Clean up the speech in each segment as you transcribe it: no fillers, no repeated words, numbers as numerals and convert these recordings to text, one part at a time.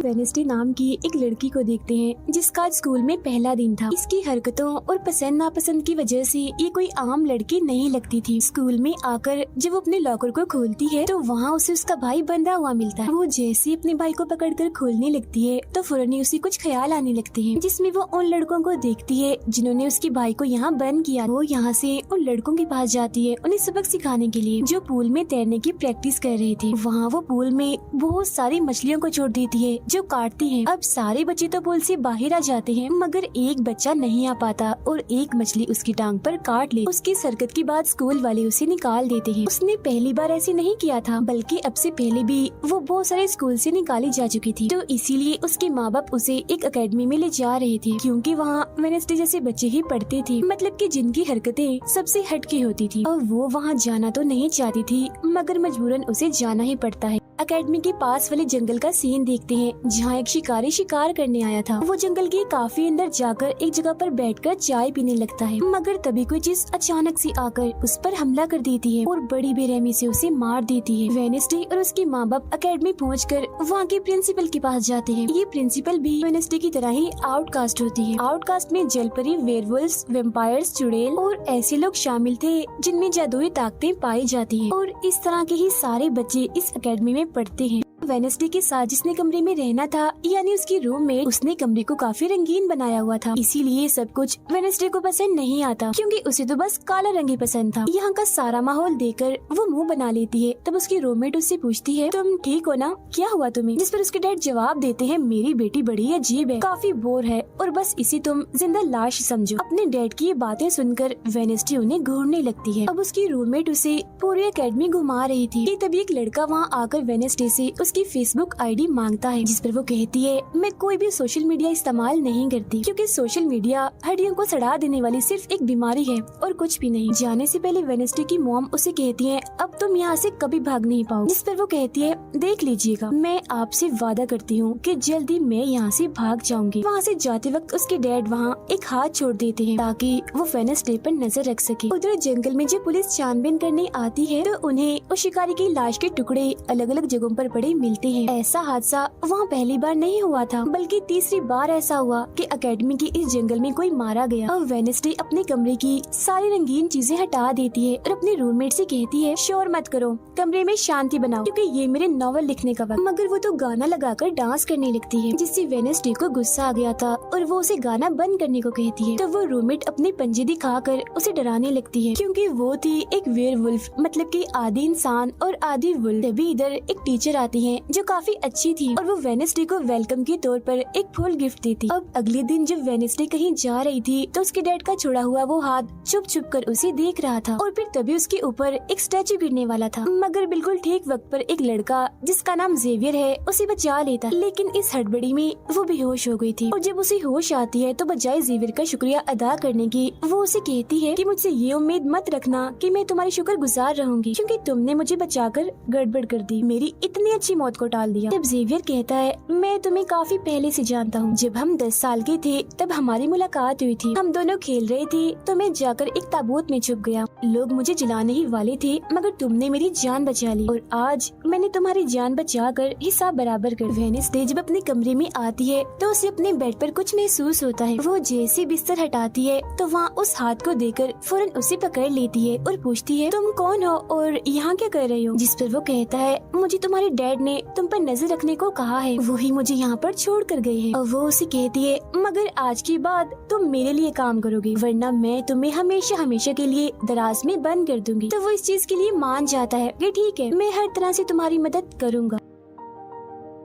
Wednesday नाम की एक लड़की को देखते हैं जिसका आज स्कूल में पहला दिन था। इसकी हरकतों और पसंद नापसंद की वजह से ये कोई आम लड़की नहीं लगती थी। स्कूल में आकर जब वो अपने लॉकर को खोलती है तो वहाँ उसे उसका भाई बंधा हुआ मिलता है। वो जैसे अपने भाई को पकड़कर खोलने लगती है तो फौरन ही उसे कुछ ख्याल आने लगते हैं, जिसमें वो उन लड़कों को देखती है जिन्होंने उसके भाई को यहाँ बंद किया। वो यहाँ से उन लड़कों के पास जाती है उन्हें सबक सिखाने के लिए, जो पूल में तैरने की प्रैक्टिस कर रहे थे। वहाँ वो पूल में बहुत सारी मछलियों को छोड़ देती है जो काटती हैं। अब सारे बच्चे तो पूल से बाहर आ जाते हैं मगर एक बच्चा नहीं आ पाता और एक मछली उसकी टांग पर काट ले। उसकी हरकत के बाद स्कूल वाले उसे निकाल देते हैं। उसने पहली बार ऐसे नहीं किया था, बल्कि अब से पहले भी वो बहुत सारे स्कूल से निकाली जा चुकी थी। तो इसीलिए उसके माँ बाप उसे एक एकेडमी में ले जा रहे थे, क्योंकि वहाँ वेडनेसडे जैसे बच्चे ही पढ़ते थे, मतलब कि जिनकी हरकतें सबसे हटके होती थी। और वो वहाँ जाना तो नहीं चाहती थी मगर मजबूरन उसे जाना ही पड़ता है। एकेडमी के पास वाले जंगल का सीन देखते हैं जहाँ एक शिकारी शिकार करने आया था। वो जंगल के काफी अंदर जाकर एक जगह पर बैठकर चाय पीने लगता है, मगर तभी कोई चीज अचानक से आकर उस पर हमला कर देती है और बड़ी बेरहमी से उसे मार देती है। वेडनेसडे और उसके माँ बाप एकेडमी पहुंचकर वहाँ के प्रिंसिपल के पास जाते हैं। ये प्रिंसिपल भी वेडनेसडे की तरह ही आउटकास्ट होती है। आउटकास्ट में जलपरी, वेयरवुल्व्स, वैम्पायर्स, चुड़ैल और ऐसे लोग शामिल थे जिनमें जादुई ताकतें पाई जाती है। और इस तरह के ही सारे बच्चे इस एकेडमी में पढ़ते हैं। वेडनेसडे के साथ जिसने कमरे में रहना था, यानी उसकी रूममेट, उसने कमरे को काफी रंगीन बनाया हुआ था। इसीलिए सब कुछ वेडनेसडे को पसंद नहीं आता, क्योंकि उसे तो बस काला रंग ही पसंद था। यहाँ का सारा माहौल देखकर वो मुंह बना लेती है। तब उसकी रूममेट उससे पूछती है, तुम ठीक हो ना, क्या हुआ तुम्हें? जिस पर उसके डैड जवाब देते हैं, मेरी बेटी बड़ी अजीब है, काफी बोर है और बस इसे तुम जिंदा लाश समझो। अपने डैड की ये बातें सुनकर वेडनेसडे उन्हें घूरने लगती है। अब उसकी रूममेट उसे पूरी एकेडमी घुमा रही थी कि तभी एक लड़का वहाँ आकर वेडनेसडे से उसकी फेसबुक आईडी मांगता है, जिस पर वो कहती है, मैं कोई भी सोशल मीडिया इस्तेमाल नहीं करती, क्योंकि सोशल मीडिया हड्डियों को सड़ा देने वाली सिर्फ एक बीमारी है और कुछ भी नहीं। जाने से पहले वेडनेसडे की मॉम उसे कहती है, अब तुम यहाँ से कभी भाग नहीं पाओ। जिस पर वो कहती है, देख लीजिएगा, मैं आपसे वादा करती हूँ कि जल्दी मैं यहाँ से भाग जाऊंगी। वहाँ से जाते वक्त उसके डैड वहाँ एक हाथ छोड़ देते हैं ताकि वो वेडनेसडे पर नजर रख सके। उधर जंगल में जब पुलिस छानबीन करने आती है तो उन्हें उस शिकारी की लाश के टुकड़े अलग अलग जगहों पर पड़े मिलते हैं। ऐसा हादसा वहाँ पहली बार नहीं हुआ था, बल्कि तीसरी बार ऐसा हुआ कि एकेडमी के इस जंगल में कोई मारा गया। और वेडनेसडे अपने कमरे की सारी रंगीन चीजें हटा देती है और अपने रूममेट से कहती है, शोर मत करो, कमरे में शांति बनाओ, क्योंकि ये मेरे नॉवल लिखने का वक्त। मगर वो तो गाना लगाकर डांस करने लगती है, जिससे वेडनेसडे को गुस्सा आ गया था और वो उसे गाना बंद करने को कहती है। तो वो रूममेट अपने पंजे दिखाकर उसे डराने लगती है, क्योंकि वो थी एक वेयरवुल्फ, मतलब कि आधी इंसान और आधी वुल्फ। तभी इधर एक टीचर आती है जो काफी अच्छी थी और वो वेडनेसडे को वेलकम के तौर पर एक फूल गिफ्ट देती। अब अगले दिन जब वेडनेसडे कहीं जा रही थी तो उसके डैड का छोड़ा हुआ वो हाथ छुप छुप कर उसे देख रहा था और फिर तभी उसके ऊपर एक स्टैचू गिरने वाला था, मगर बिल्कुल ठीक वक्त पर एक लड़का जिसका नाम जेवियर है उसे बचा लेता। लेकिन इस हड़बड़ी में वो बेहोश हो गई थी और जब उसे होश आती है तो बजाय जेवियर का शुक्रिया अदा करने की वो उसे कहती है कि मुझसे ये उम्मीद मत रखना कि मैं तुम्हारी शुक्रगुजार रहूंगी, क्योंकि तुमने मुझे बचाकर गड़बड़ कर दी, मेरी इतनी अच्छी मौत को टाल दिया। तब जेवियर कहता है, मैं तुम्हें काफी पहले से जानता हूँ, जब हम 10 साल के थे तब हमारी मुलाकात हुई थी, हम दोनों खेल रहे थे तो मैं जाकर एक ताबूत में छुप गया, लोग मुझे जलाने ही वाले थे मगर तुमने मेरी जान बचा ली और आज मैंने तुम्हारी जान बचाकर हिसाब बराबर कर। वेडनेसडे जब अपने कमरे में आती है तो उसे अपने बेड पर कुछ महसूस होता है। वो जैसे बिस्तर हटाती है तो वहाँ उस हाथ को देखकर फौरन उसे पकड़ लेती है और पूछती है, तुम कौन हो और यहाँ क्या कर रही हो? जिस पर वो कहता है, मुझे तुम्हारे डैड ने तुम पर नजर रखने को कहा है, वही मुझे यहाँ पर छोड़ कर गए हैं। और वो उसे कहती है, मगर आज के बाद तुम मेरे लिए काम करोगे, वरना मैं तुम्हें हमेशा हमेशा के लिए दराज में बंद कर दूंगी। तो वो इस चीज के लिए मान जाता है कि ठीक है, मैं हर तरह से तुम्हारी मदद करूँगा।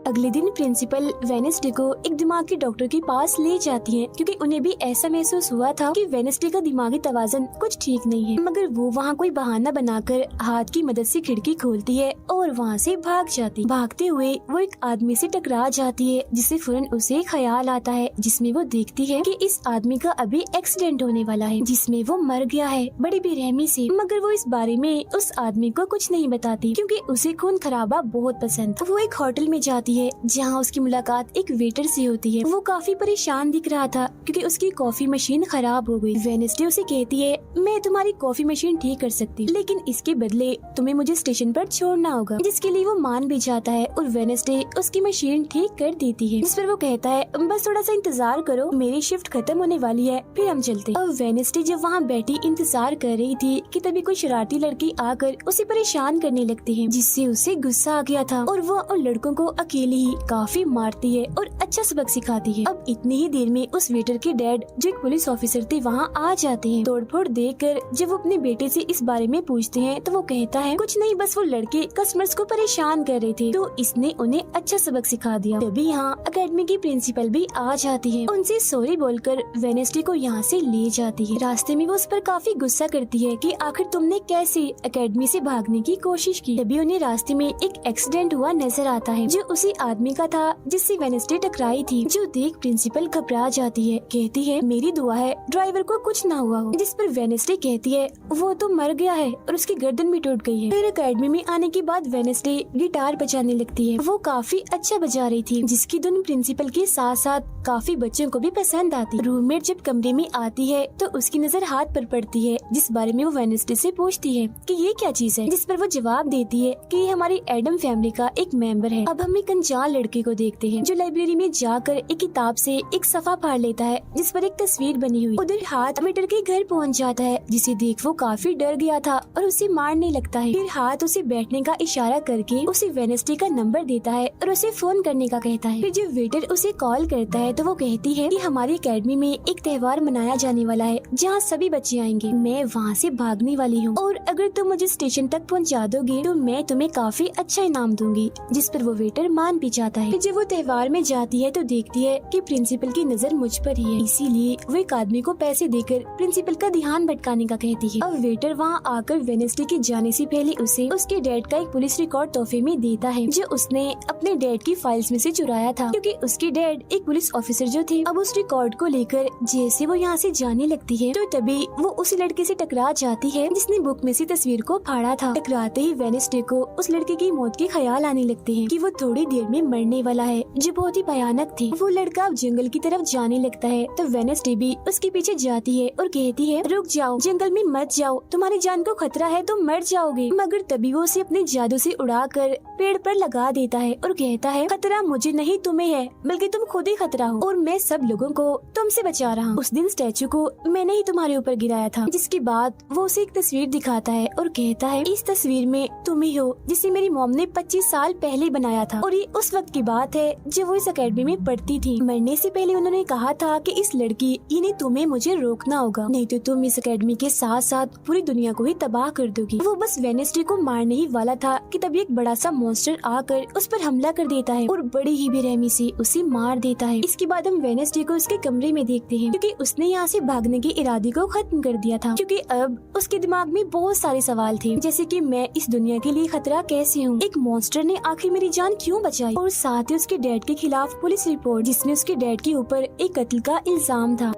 अगले दिन प्रिंसिपल वेडनेसडे को एक दिमाग के डॉक्टर के पास ले जाती है, क्योंकि उन्हें भी ऐसा महसूस हुआ था कि वेडनेसडे का दिमागी तवाज़ुन कुछ ठीक नहीं है। मगर वो वहाँ कोई बहाना बनाकर हाथ की मदद से खिड़की खोलती है और वहाँ से भाग जाती। भागते हुए वो एक आदमी से टकरा जाती है, जिससे फौरन उसे ख्याल आता है, जिसमें वो देखती है कि इस आदमी का अभी एक्सीडेंट होने वाला है, जिसमें वो मर गया है बड़ी बेरहमी से। मगर वो इस बारे में उस आदमी को कुछ नहीं बताती, क्योंकि उसे खून खराबा बहुत पसंद। वो एक होटल में जाती जाती है जहाँ उसकी मुलाकात एक वेटर से होती है। वो काफी परेशान दिख रहा था क्योंकि उसकी कॉफी मशीन खराब हो गई। वेडनेसडे उसे कहती है, मैं तुम्हारी कॉफी मशीन ठीक कर सकती, लेकिन इसके बदले तुम्हें मुझे स्टेशन पर छोड़ना होगा, जिसके लिए वो मान भी जाता है और वेडनेसडे उसकी मशीन ठीक कर देती है। जिस पर वो कहता है, बस थोड़ा सा इंतजार करो, मेरी शिफ्ट खत्म होने वाली है, फिर हम चलते हैं। और वेडनेसडे जब वहाँ बैठी इंतजार कर रही थी कि तभी कोई शरारती लड़की आकर उसे परेशान करने लगती है, जिससे उसे गुस्सा आ गया था और वो उन लड़कों को अकेले ही काफी मारती है और अच्छा सबक सिखाती है। अब इतनी ही देर में उस वेटर के डैड, जो एक पुलिस ऑफिसर थे, वहाँ आ जाते हैं। तोड़फोड़ देखकर जब वो अपने बेटे से इस बारे में पूछते हैं तो वो कहता है, कुछ नहीं, बस वो लड़के कस्टमर्स को परेशान कर रहे थे तो इसने उन्हें अच्छा सबक सिखा दिया। तभी यहाँ अकेडमी की प्रिंसिपल भी आ जाती है, उनसे सॉरी बोलकर वेडनेसडे को यहाँ से ले जाती है। रास्ते में वो उस पर काफी गुस्सा करती है कि आखिर तुमने कैसे अकेडमी से भागने की कोशिश की। तभी उन्हें रास्ते में एक एक्सीडेंट हुआ नजर आता है, जो उसी आदमी का था जिससे वेडनेसडे टकराई थी, जो देख प्रिंसिपल घबरा जाती है। कहती है, मेरी दुआ है ड्राइवर को कुछ ना हुआ हो। जिस पर वेडनेसडे कहती है, वो तो मर गया है और उसकी गर्दन भी टूट गई है। फिर अकेडमी में आने के बाद वेडनेसडे गिटार बजाने लगती है। वो काफी अच्छा बजा रही थी, जिसकी धुन प्रिंसिपल के साथ साथ काफी बच्चों को भी पसंद आती। रूममेट जब कमरे में आती है तो उसकी नजर हाथ पर पड़ती है, जिस बारे में वो वेडनेसडे से पूछती है कि ये क्या चीज है, जिस पर वो जवाब देती है कि ये हमारी एडम फैमिली का एक मेंबर है। अब हम एक अनजान लड़के को देखते हैं जो लाइब्रेरी में जाकर एक किताब से एक सफा फाड़ लेता है जिस पर एक तस्वीर बनी हुई। उधर हाथ वेटर के घर पहुंच जाता है, जिसे देख वो काफी डर गया था और उसे मारने लगता है। फिर हाथ उसे बैठने का इशारा करके उसे वेडनेसडे का नंबर देता है और उसे फोन करने का कहता है। फिर जब वेटर उसे कॉल करता है तो वो कहती है कि हमारी अकेडमी में एक त्योहार मनाया जाने वाला है जहाँ सभी बच्चे आएंगे, मैं वहाँ से भागने वाली हूँ और अगर तुम मुझे स्टेशन तक पहुँचा दोगे तो मैं तुम्हें काफी अच्छा इनाम दूंगी। जिस पर वो वेटर मान भी जाता है। फिर जब वो त्योहार में जाती है तो देखती है कि प्रिंसिपल की नजर मुझ पर ही है, इसीलिए वो एक आदमी को पैसे देकर प्रिंसिपल का ध्यान भटकाने का कहती है। अब वेटर वहाँ आकर वेडनेसडे के जाने से पहले उसे उसके डैड का एक पुलिस रिकॉर्ड तोहफे में देता है, जो उसने अपने डैड की फाइल्स में से चुराया था, क्योंकि उसके डैड एक पुलिस ऑफिसर जो थे। अब उस रिकॉर्ड को लेकर जैसे वो यहाँ से जाने लगती है तो तभी वो उस लड़के से टकरा जाती है जिसने बुक में से तस्वीर को फाड़ा था। टकराते ही वेडनेसडे को उस लड़के की मौत के ख्याल आने लगते हैं कि वो थोड़ी देर में मरने वाला है, जो बहुत ही भयानक थी। वो लड़का अब जंगल की तरफ जाने लगता है तो वेडनेसडे भी उसके पीछे जाती है और कहती है, रुक जाओ, जंगल में मत जाओ, तुम्हारी जान को खतरा है, तुम मर जाओगे। मगर तभी वो उसे अपने जादू से उड़ाकर पेड़ पर लगा देता है और कहता है, खतरा मुझे नहीं तुम्हें है, बल्कि तुम खुद ही खतरा हो और मैं सब लोगों को तुमसे बचा रहा हूँ। उस दिन स्टैचू को मैंने ही तुम्हारे ऊपर गिराया था। जिसके बाद वो उसे एक तस्वीर दिखाता है और कहता है, इस तस्वीर में तुम ही हो जिसे मेरी मॉम ने 25 साल पहले बनाया था और ये उस वक्त की बात है जब वो इस अकेडमी में पढ़ती थी। मरने से पहले उन्होंने कहा था कि इस लड़की यानी तुम्हें मुझे रोकना होगा, नहीं तो तुम इस अकेडमी के साथ साथ पूरी दुनिया को ही तबाह कर दोगी। वो बस वेडनेसडे को मारने ही वाला था कि तभी एक बड़ा सा मॉन्स्टर आकर उस पर हमला कर देता है और बड़ी ही बेरहमी से उसे मार देता है। इसके बाद हम वेडनेसडे को उसके कमरे में देखते हैं, क्योंकि उसने यहाँ से भागने के इरादे को खत्म कर दिया था, क्योंकि अब उसके दिमाग में बहुत सारे सवाल थे, जैसे कि मैं इस दुनिया के लिए खतरा कैसे हूँ, एक मॉन्स्टर ने आखिर मेरी जान क्यों बचाई, और साथ ही उसके डैड के खिलाफ पुलिस रिपोर्ट जिसमें उसके डैड के ऊपर एक कत्ल का इल्जाम था।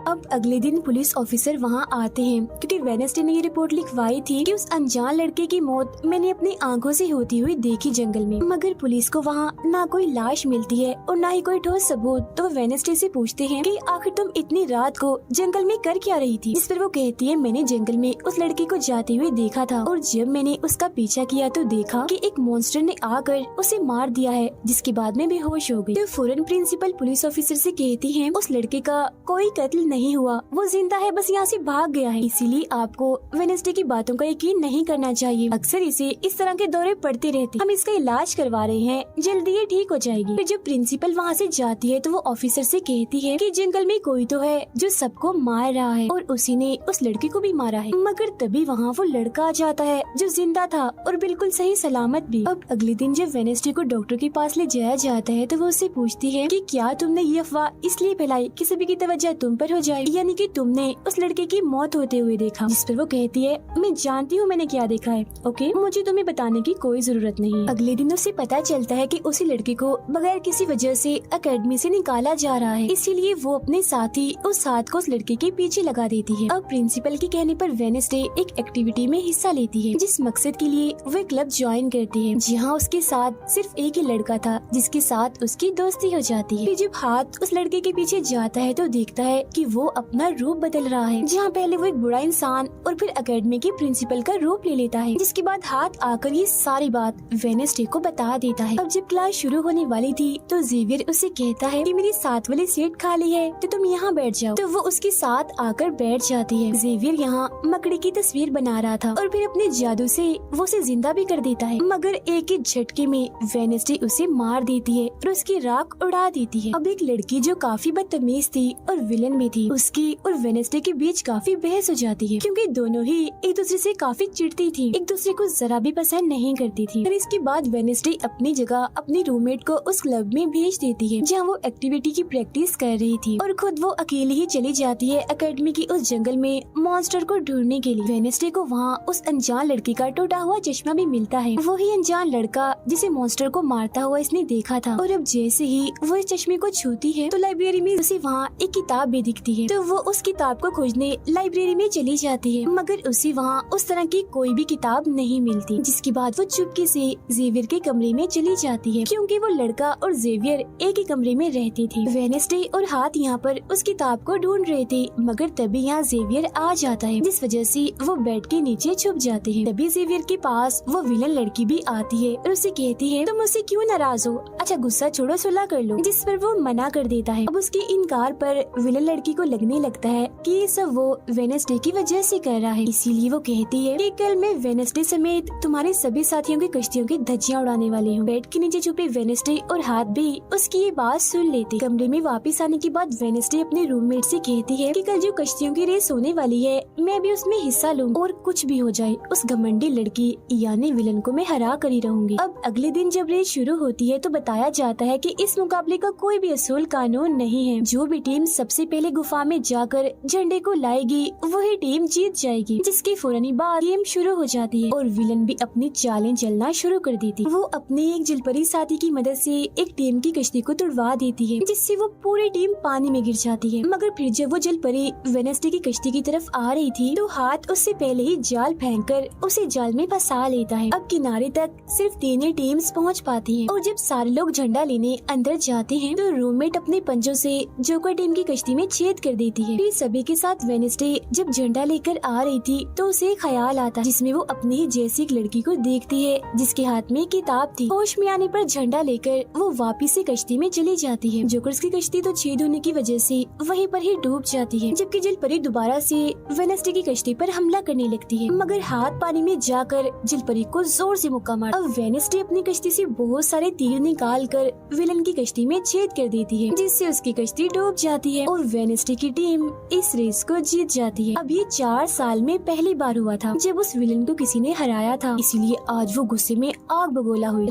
अब अगले दिन पुलिस ऑफिसर वहाँ आते हैं, क्योंकि वेडनेसडे ने ये रिपोर्ट लिखवाई थी कि उस अनजान लड़के की मौत मैंने अपनी आंखों से होती हुई देखी जंगल में। मगर पुलिस को वहाँ ना कोई लाश मिलती है और ना ही कोई ठोस सबूत। तो वो वेडनेसडे से पूछते हैं कि आखिर तुम इतनी रात को जंगल में कर क्या रही थी, जिस पर वो कहती है, मैंने जंगल में उस लड़के को जाते हुए देखा था और जब मैंने उसका पीछा किया तो देखा कि एक मॉन्स्टर ने आकर उसे मार दिया है, जिसके बाद में बेहोश हो गई। तो फौरन प्रिंसिपल पुलिस ऑफिसर से कहती है, उस लड़के का कोई कत्ल नहीं हुआ, वो जिंदा है, बस यहाँ से भाग गया है, इसीलिए आपको वेडनेसडे की बातों का यकीन नहीं करना चाहिए। अक्सर इसे इस तरह के दौरे पड़ते रहते, हम इसका इलाज करवा रहे हैं, जल्दी ये ठीक हो जाएगी। फिर जब प्रिंसिपल वहाँ से जाती है तो वो ऑफिसर से कहती है कि जंगल में कोई तो है जो सबको मार रहा है और उसी ने उस लड़के को भी मारा है। मगर तभी वहाँ वो लड़का आ जाता है जो जिंदा था और बिल्कुल सही सलामत भी। अब अगले दिन जब वेडनेसडे को डॉक्टर के पास ले जाया जाता है तो वो उससे पूछती है कि क्या तुमने ये अफवाह इसलिए फैलाई कि सभी की तवज्जो तुम पर हो जाए। यानी कि तुमने उस लड़के की मौत होते हुए देखा। जिस पर वो कहती है मैं जानती हूँ मैंने क्या देखा है, ओके मुझे तुम्हें बताने की कोई जरूरत नहीं। अगले दिन उसे पता चलता है कि उसी लड़के को बगैर किसी वजह से एकेडमी से निकाला जा रहा है, इसीलिए वो अपने साथी उस हाथ को उस लड़के के पीछे लगा देती है। अब प्रिंसिपल के कहने पर वेडनेसडे एक एक्टिविटी में हिस्सा लेती है, जिस मकसद के लिए वो क्लब ज्वाइन करती है, जहाँ उसके साथ सिर्फ एक ही लड़का था जिसके साथ उसकी दोस्ती हो जाती है। फिर जब हाथ उस लड़के के पीछे जाता है तो देखता है कि वो अपना रूप बदल रहा है, जहाँ पहले वो एक बुरा इंसान और फिर एकेडमी के प्रिंसिपल का रूप ले लेता है। जिसके बाद हाथ आकर ये सारी बात वेडनेसडे को बता देता है। अब जब क्लास शुरू होने वाली थी तो जेवियर उससे कहता है कि मेरी साथ वाली सीट खाली है तो तुम यहाँ बैठ जाओ, तो वो उसके साथ आकर बैठ जाती है। जेवियर यहाँ मकड़ी की तस्वीर बना रहा था और फिर अपने जादू से वो उसे जिंदा भी कर देता है, मगर एक ही झटके में वेडनेसडे उसे मार देती है और उसकी राख उड़ा देती है। अब एक लड़की जो काफी बदतमीज थी और विलन भी थी, उसकी और वेडनेसडे के बीच काफी बहस हो जाती है, क्योंकि दोनों ही एक दूसरे से काफी चिढ़ती थी, एक दूसरे को जरा भी पसंद नहीं करती थी। और इसके बाद वेडनेसडे अपनी जगह अपनी रूममेट को उस क्लब में भेज देती है जहाँ वो एक्टिविटी की प्रैक्टिस कर रही थी, और खुद वो अकेली ही चली जाती है एकेडमी की उस जंगल में मॉन्स्टर को ढूंढने के लिए। वेडनेसडे को वहाँ उस अनजान लड़की का टूटा हुआ चश्मा भी मिलता है, वही अनजान लड़का जिसे मॉन्स्टर को मारता हुआ इसने देखा था। और अब जैसे ही वो इस चश्मे को छूती है तो लाइब्रेरी में उसे वहाँ एक किताब भी दिखती है, तो वो उस किताब को खोजने लाइब्रेरी में चली जाती है, मगर उसे वहाँ उस तरह की कोई भी किताब नहीं मिलती। जिसके बाद वो चुपके से जेवियर के कमरे में चली जाती है, क्योंकि वो लड़का और जेवियर एक ही कमरे में रहते थे। वेडनेसडे और हाथ यहाँ पर उस किताब को ढूंढ रहे थे, मगर तभी यहाँ जेवियर आ जाता है, जिस वजह से वो बेड के नीचे छुप जाते हैं। तभी जेवियर के पास वो विलन लड़की भी आती है और उसे कहती है तुम मुझसे क्यों नाराज हो, अच्छा गुस्सा छोड़ो सुलह कर लो, जिस पर वो मना कर देता है। अब उसके इनकार पर विलन लड़की को लगने लगता है कि ये सब वो वेडनेसडे की वजह से कर रहा है, इसीलिए वो कहती है कि कल मैं वेडनेसडे समेत तुम्हारे सभी साथियों की कश्तियों की धज्जियां उड़ाने वाली हूँ। बेड के नीचे छुपे वेडनेसडे और हाथ भी उसकी ये बात सुन लेते। कमरे में वापस आने के बाद वेडनेसडे अपने रूममेट से कहती है कि कल जो कश्तियों की रेस होने वाली है मैं भी उसमें हिस्सा लूंगी, और कुछ भी हो जाए उस घमंडी लड़की यानी विलन को मैं हरा कर ही रहूंगी। अब अगले दिन जब रेस शुरू होती है तो बताया जाता है कि इस मुकाबले का कोई भी असूल कानून नहीं है, जो भी टीम सबसे पहले गुफा में जाकर झंडे को लाएगी वही टीम जीत जाएगी। जिसके फौरन बाद गेम शुरू हो जाती है और विलन भी अपनी चालें चलना शुरू कर देती। वो अपने एक जलपरी साथी की मदद से एक टीम की कश्ती को तुड़वा देती है, जिससे वो पूरी टीम पानी में गिर जाती है। मगर फिर जब वो जलपरी वेडनेसडे की कश्ती की तरफ आ रही थी तो हाथ उससे पहले ही जाल फेंककर उसे जाल में फंसा लेता है। अब किनारे तक सिर्फ 3 ही टीम्स पहुंच पाती हैं, और जब सारे लोग झंडा लेने अंदर जाते हैं तो रूममेट अपने पंजों से जोकर टीम की कश्ती में छेद कर देती है। फिर सभी के साथ वेडनेसडे जब झंडा लेकर आ रही थी तो उसे एक ख्याल आता है, जिसमें वो अपनी ही जैसी एक लड़की को देखती है जिसके हाथ में किताब थी। होश में आने पर झंडा लेकर वो वापिस से कश्ती में चली जाती है। जोकर्स की कश्ती तो छेद होने की वजह से वहीं पर ही डूब जाती है, जबकि जलपरी दोबारा से वेडनेसडे की कश्ती पर हमला करने लगती है, मगर हाथ पानी में जाकर जलपरी को जोर से मुक्का मार। अब वेडनेसडे अपनी कश्ती से बहुत सारे तीर निकाल कर विलन की कश्ती में छेद कर देती है, जिससे उसकी कश्ती डूब जाती है और वेडनेसडे की टीम इस रेस को जीत जाती है। अब ये 4 साल में पहली बार हुआ था जब उस विलन को किसी ने हराया था, इसीलिए आज वो गुस्से में आग बगोला हुई।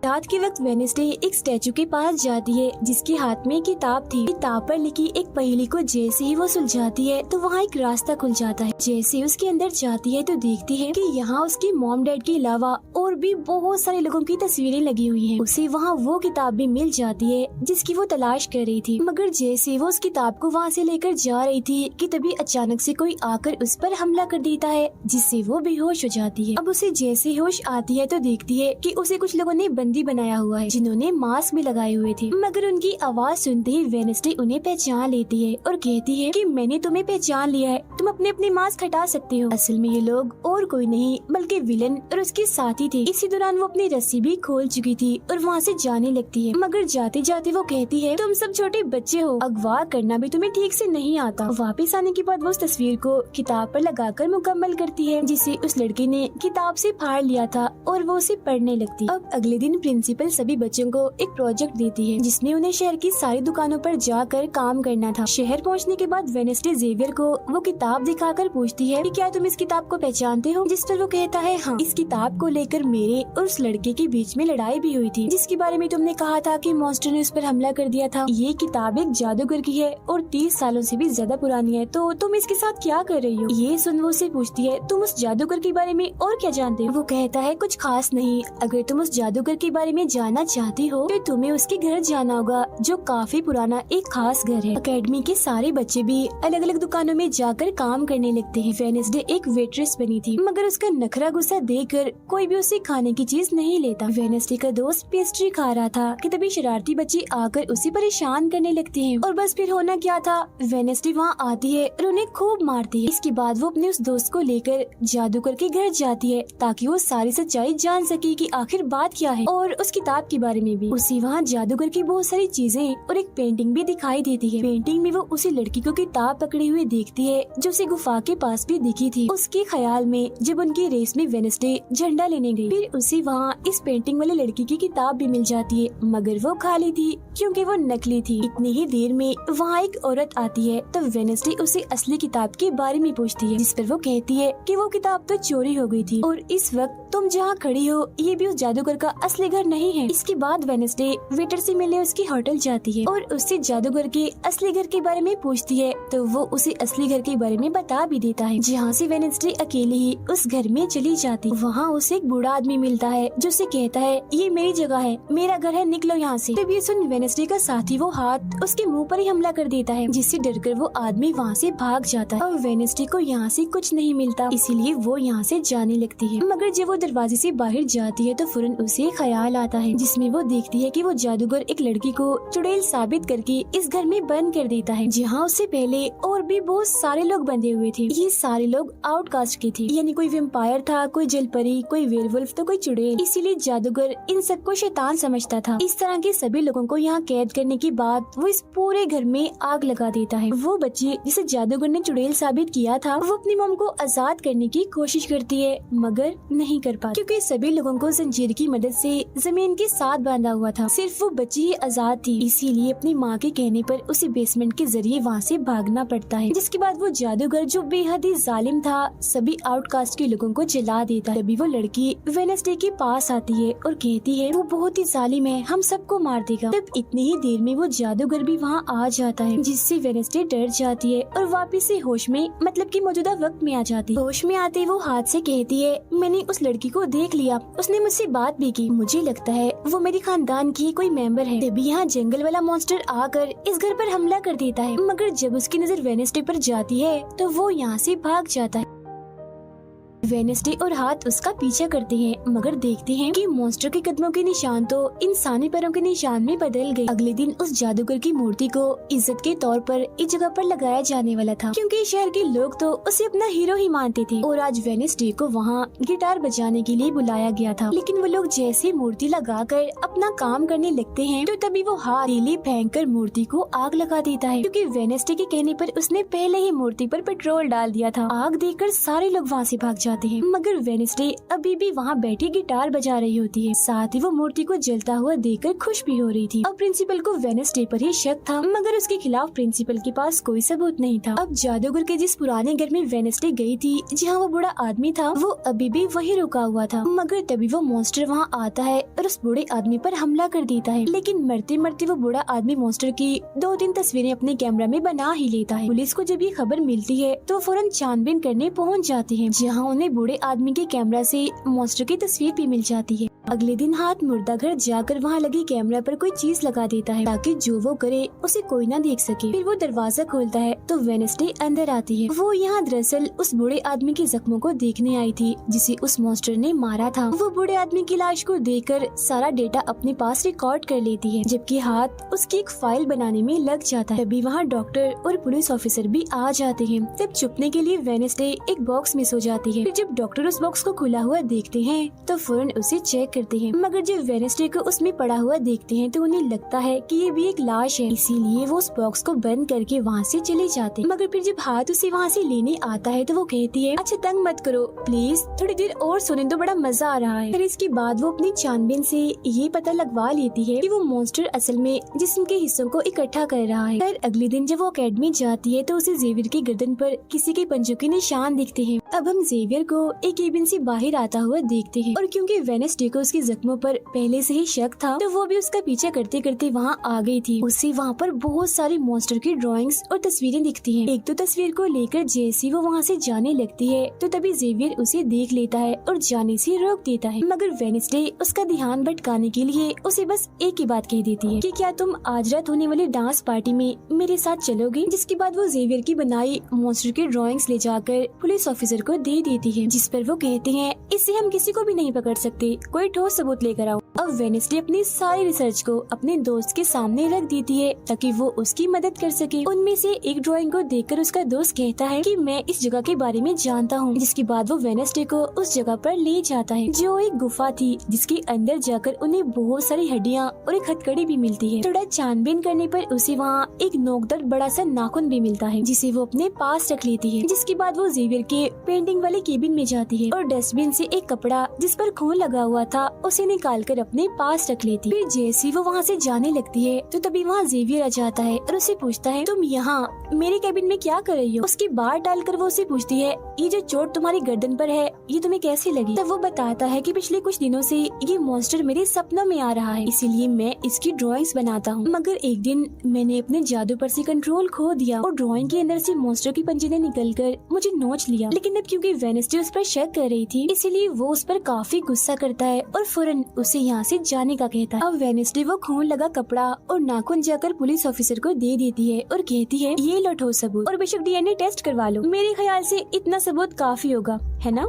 रात के वक्त वेडनेसडे एक स्टैचू के पास जाती है जिसके हाथ में किताब थी। किताब पर लिखी एक पहेली को जैसे ही वो सुलझाती है तो वहाँ एक रास्ता खुल जाता है। जैसे उसके अंदर जाती है तो देखती है कि यहाँ उसके मॉम डैड के अलावा और भी बहुत सारे लोगों की तस्वीरें लगी हुई हैं। उसे वहाँ वो किताब भी मिल जाती है जिसकी वो तलाश कर रही थी, मगर जैसे वो उस किताब को वहाँ से लेकर जा रही थी कि तभी अचानक से कोई आकर उस पर हमला कर देता है, जिससे वो बेहोश हो जाती है। अब उसे जैसे होश आती है तो देखती है कि उसे कुछ लोगों ने बंदी बनाया हुआ है, जिन्होंने मास्क भी लगाए हुए थे, मगर उनकी आवाज सुनते ही वेडनेसडे उन्हें पहचान लेती है और कहती है कि मैंने तुम्हें पहचान लिया है, तुम अपने अपने मास्क हटा सकते हो। असल में ये लोग और कोई नहीं बल्कि विलन और उसके साथी थे। इसी दौरान वो अपनी रस्सी भी खोल चुकी थी और वहाँ से जाने लगती है, मगर जाते जाते वो कहती है तुम सब छोटे बच्चे हो, अगवा करना भी तुम्हें ठीक से नहीं आता। वापस आने के बाद वो उस तस्वीर को किताब पर लगाकर मुकम्मल करती है जिसे उस लड़के ने किताब से फाड़ लिया था और वो उसे पढ़ने लगती। अब अगले दिन प्रिंसिपल सभी बच्चों को एक प्रोजेक्ट देती है जिसमें उन्हें शहर की सारी दुकानों पर जाकर काम करना था। शहर पहुंचने के बाद वेडनेसडे जेवियर को वो किताब दिखाकर पूछती है कि क्या तुम इस किताब को पहचानते हो, जिस पर वो कहता है हाँ। इस किताब को लेकर मेरे और उस लड़के के बीच में लड़ाई भी हुई थी, जिसके बारे में तुमने कहा था कि मॉन्स्टर ने उस पर हमला कर दिया था। ये किताब एक जादूगर की है और 30 सालों से भी ज्यादा पुरानी है, तो तुम इसके साथ क्या कर रही हो। ये सुन वो उससे पूछती है तुम उस जादूगर के बारे में और क्या जानते हो। वो कहता है कुछ खास नहीं, अगर तुम उस जादूगर के बारे में जानना चाहती हो तो तुम्हें उसके घर जाना होगा, जो काफी पुराना एक खास घर है। अकेडमी के सारे बच्चे भी अलग अलग दुकानों में जाकर काम करने लगते हैं। वेडनेसडे एक वेट्रेस बनी थी, मगर उसका नखरा गुस्सा देखकर कोई भी उसे खाने की चीज नहीं लेता। वेडनेसडे का दोस्त पेस्ट्री खा रहा था कि तभी शरारती बच्चे आकर उसे परेशान करने लगते हैं और बस फिर होना क्या था, वेडनेसडे वहाँ आती है और उन्हें खूब मारती है। इसके बाद वो अपने उस दोस्त को लेकर जादूगर के घर जाती है ताकि वो सारी सच्चाई जान सके कि आखिर बात क्या है, और उस किताब के बारे में भी। उसे वहाँ जादूगर की बहुत सारी चीजें और एक पेंटिंग भी दिखाई देती है। पेंटिंग में वो उसी लड़की को किताब पकड़े हुए देखती है जो उसे गुफा के पास भी दिखी थी। उसके ख्याल में जब उनकी रेस में वेडनेसडे झंडा लेने गई, फिर उसे वहाँ इस पेंटिंग वाले लड़की की किताब भी मिल जाती है, मगर वो खाली थी क्योंकि वो नकली थी। इतनी ही देर में वहाँ एक औरत आती है तो वेडनेसडे उसे असली किताब के बारे में पूछती है, जिस पर वो कहती है कि वो किताब तो चोरी हो गई थी और इस वक्त तुम जहाँ खड़ी हो ये भी उस जादूगर का असली घर नहीं है। इसके बाद वेडनेसडे वेटर से मिलने उसकी होटल जाती है और उससे जादूगर के असली घर के बारे में पूछती है, तो वो उसे असली घर के बारे में बता भी देता है। जहाँ से वेडनेसडे अकेले ही उस घर में चली जाती, वहाँ उसे एक बूढ़ा आदमी मिलता है जो उसे कहता है ये मेरी जगह है, मेरा घर है, निकलो यहाँ से। तब ये सुन वेडनेसडे का साथी वो हाथ उसके मुंह पर ही हमला कर देता है, जिससे डरकर वो आदमी वहाँ से भाग जाता है और वेडनेसडे को यहाँ से कुछ नहीं मिलता, इसीलिए वो यहाँ से जाने लगती है। मगर जब वो दरवाजे से बाहर जाती है तो फौरन उसे ख्याल आता है, जिसमें वो देखती है कि वो जादूगर एक लड़की को चुड़ैल साबित करके इस घर में बंद कर देता है, जहाँ उससे पहले और भी बहुत सारे लोग बंधे हुए थे। ये सारे लोग आउटकास्ट के थे, यानी कोई वेम्पायर था, कोई जलपरी, कोई वेयरवुल्फ तो कोई चुड़ैल। इसीलिए जादूगर इन सबको शैतान समझता था। इस तरह के सभी लोगों को यहाँ कैद करने के बाद वो इस पूरे घर में आग लगा देता है। वो बच्ची जिसे जादूगर ने चुड़ैल साबित किया था, वो अपनी मॉम को आजाद करने की कोशिश करती है, मगर नहीं कर पाती क्योंकि सभी लोगों को जंजीर की मदद से जमीन के साथ बांधा हुआ था। सिर्फ वो बच्ची ही आजाद थी, इसीलिए अपनी माँ के कहने पर उसे बेसमेंट के जरिए वहाँ से भागना पड़ता है। जिसके बाद वो जादूगर जो बेहद ही जालिम था सभी आउटकास्ट के लोगों को जला देता है। तभी वो लड़की वेडनेसडे के पास आती है और कहती है वो बहुत ही जालिम है, हम सबको मार देगा। तब इतनी ही देर में वो जादूगर भी वहाँ आ जाता है, जिससे वेडनेसडे डर जाती है और वापिस से होश में मतलब कि मौजूदा वक्त में आ जाती है। होश में आते वो हाथ से कहती है मैंने उस लड़की को देख लिया, उसने मुझसे बात भी की, मुझे लगता है वो मेरे खानदान की कोई मेंबर है। तभी यहाँ जंगल वाला मॉन्स्टर आकर इस घर पर हमला कर देता है, मगर जब उसकी नजर वेडनेसडे पर जाती है तो वो यहाँ से भाग जाता है। वेडनेसडे और हाथ उसका पीछा करते हैं, मगर देखते हैं कि मॉन्स्टर के कदमों के निशान तो इंसानी पैरों के निशान में बदल गए। अगले दिन उस जादूगर की मूर्ति को इज्जत के तौर पर इस जगह पर लगाया जाने वाला था, क्योंकि शहर के लोग तो उसे अपना हीरो ही मानते थे। और आज वेडनेसडे को वहाँ गिटार बजाने के लिए बुलाया गया था, लेकिन वो लोग जैसे मूर्ति लगाकर अपना काम करने लगते हैं तो तभी वो हाथ तीली फेंक कर मूर्ति को आग लगा देता है, क्योंकि वेडनेसडे के कहने पर उसने पहले ही मूर्ति पर पेट्रोल डाल दिया था। आग देखकर सारे लोग वहाँ से भाग जाते हैं, मगर वेडनेसडे अभी भी वहाँ बैठी गिटार बजा रही होती है। साथ ही वो मूर्ति को जलता हुआ देखकर खुश भी हो रही थी। अब प्रिंसिपल को वेडनेसडे पर ही शक था, मगर उसके खिलाफ प्रिंसिपल के पास कोई सबूत नहीं था। अब जादूगर के जिस पुराने घर में वेडनेसडे गई थी, जहाँ वो बूढ़ा आदमी था, वो अभी भी वही रुका हुआ था। मगर तभी वो मॉन्स्टर वहाँ आता है और उस बूढ़े आदमी पर हमला कर देता है। लेकिन मरते मरते वो बूढ़ा आदमी मॉन्स्टर की 2-3 तस्वीरें अपने कैमरा में बना ही लेता है। पुलिस को जब ये खबर मिलती है तो फौरन छानबीन करने पहुँच जाती है, जहाँ उन्हें बूढ़े आदमी के कैमरा से मॉन्स्टर की तस्वीर भी मिल जाती है। अगले दिन हाथ मुर्दा घर जाकर वहाँ लगी कैमरा पर कोई चीज लगा देता है ताकि जो वो करे उसे कोई ना देख सके। फिर वो दरवाजा खोलता है तो वेडनेसडे अंदर आती है। वो यहाँ दरअसल उस बूढ़े आदमी के जख्मों को देखने आई थी जिसे उस मॉन्स्टर ने मारा था। वो बूढ़े आदमी की लाश को देखकर सारा डेटा अपने पास रिकॉर्ड कर लेती है, जबकि हाथ उसकी एक फाइल बनाने में लग जाता है। तभी वहाँ डॉक्टर और पुलिस ऑफिसर भी आ जाते हैं। तब छुपने के लिए वेडनेसडे एक बॉक्स मिस हो जाती है। फिर जब डॉक्टर उस बॉक्स को खुला हुआ देखते हैं तो फौरन उसे चेक करते हैं, मगर जब वेडनेसडे को उसमें पड़ा हुआ देखते हैं तो उन्हें लगता है कि ये भी एक लाश है, इसीलिए वो उस बॉक्स को बंद करके वहाँ से चले जाते हैं। मगर फिर जब हाथ उसे वहाँ से लेने आता है तो वो कहती है, अच्छा तंग मत करो प्लीज, थोड़ी देर और सोने दो, बड़ा मजा आ रहा है। फिर इसके बाद वो अपनी छानबीन से ये पता लगवा लेती है कि वो मॉन्स्टर असल में जिस्म के हिस्सों को इकट्ठा कर रहा है। फिर अगले दिन जब वो अकेडमी जाती है तो उसे जेवियर की गर्दन पर किसी के पंजों के निशान दिखते हैं। अब हम जेवियर को एक केबिन से बाहर आता हुआ देखते हैं और क्योंकि वेडनेसडे को उसके जख्मों पर पहले से ही शक था तो वो भी उसका पीछा करते करते वहाँ आ गई थी। उसे वहाँ पर बहुत सारी मॉन्स्टर की ड्राइंग्स और तस्वीरें दिखती हैं। एक तो तस्वीर को लेकर जैसे वो वहाँ से जाने लगती है तो तभी जेवियर उसे देख लेता है और जाने से रोक देता है, मगर वेडनेसडे उसका ध्यान भटकाने के लिए उसे बस एक ही बात कह देती है कि क्या तुम आज रात होने वाली डांस पार्टी में मेरे साथ चलोगे। जिसके बाद वो जेवियर की बनाई मॉन्स्टर की ड्राइंग्स ले जाकर पुलिस ऑफिसर को दे देती है, जिस पर वो कहते हैं इससे हम किसी को भी नहीं पकड़ सकते, कोई ठोस सबूत लेकर आओ। अब वेडनेसडे अपनी सारी रिसर्च को अपने दोस्त के सामने रख देती है ताकि वो उसकी मदद कर सके। उनमें से एक ड्राइंग को देखकर उसका दोस्त कहता है कि मैं इस जगह के बारे में जानता हूँ। जिसके बाद वो वेडनेसडे को उस जगह पर ले जाता है जो एक गुफा थी, जिसके अंदर जाकर उन्हें बहुत सारी हड्डियाँ और एक हथकड़ी भी मिलती है। थोड़ा छानबीन करने पर उसे वहाँ एक नोकदार बड़ा सा नाखून भी मिलता है, जिसे वो अपने पास रख लेती है। जिसके बाद वो जेवियर के पेंटिंग वाले केबिन में जाती है और डस्टबिन से एक कपड़ा जिस पर खून लगा हुआ था उसे निकाल कर अपने पास रख लेती। फिर जैसे वो वहाँ से जाने लगती है तो तभी वहाँ जेवियर आ जाता है और उसे पूछता है तुम यहाँ मेरे केबिन में क्या कर रही हो। उसकी बात डालकर वो उसे पूछती है ये जो चोट तुम्हारी गर्दन पर है ये तुम्हें कैसे लगी। तब वो बताता है कि पिछले कुछ दिनों से ये मॉन्स्टर मेरे सपनों में आ रहा है, इसीलिए मैं इसकी ड्राइंग्स बनाता हूँ, मगर एक दिन मैंने अपने जादू पर से कंट्रोल खो दिया और ड्राइंग के अंदर से मॉन्स्टर की पंजे ने निकलकर मुझे नोच लिया। लेकिन अब क्योंकि वेडनेसडे उस पर शक कर रही थी इसीलिए वो उस पर काफी गुस्सा करता है और फौरन उसे यहाँ से जाने का कहता है। अब वेडनेसडे वो खून लगा कपड़ा और नाखून जाकर पुलिस ऑफिसर को दे देती है और कहती है ये लो ठोस सबूत और बेशक डीएनए टेस्ट करवा लो, मेरे ख्याल से इतना सबूत काफी होगा, है ना।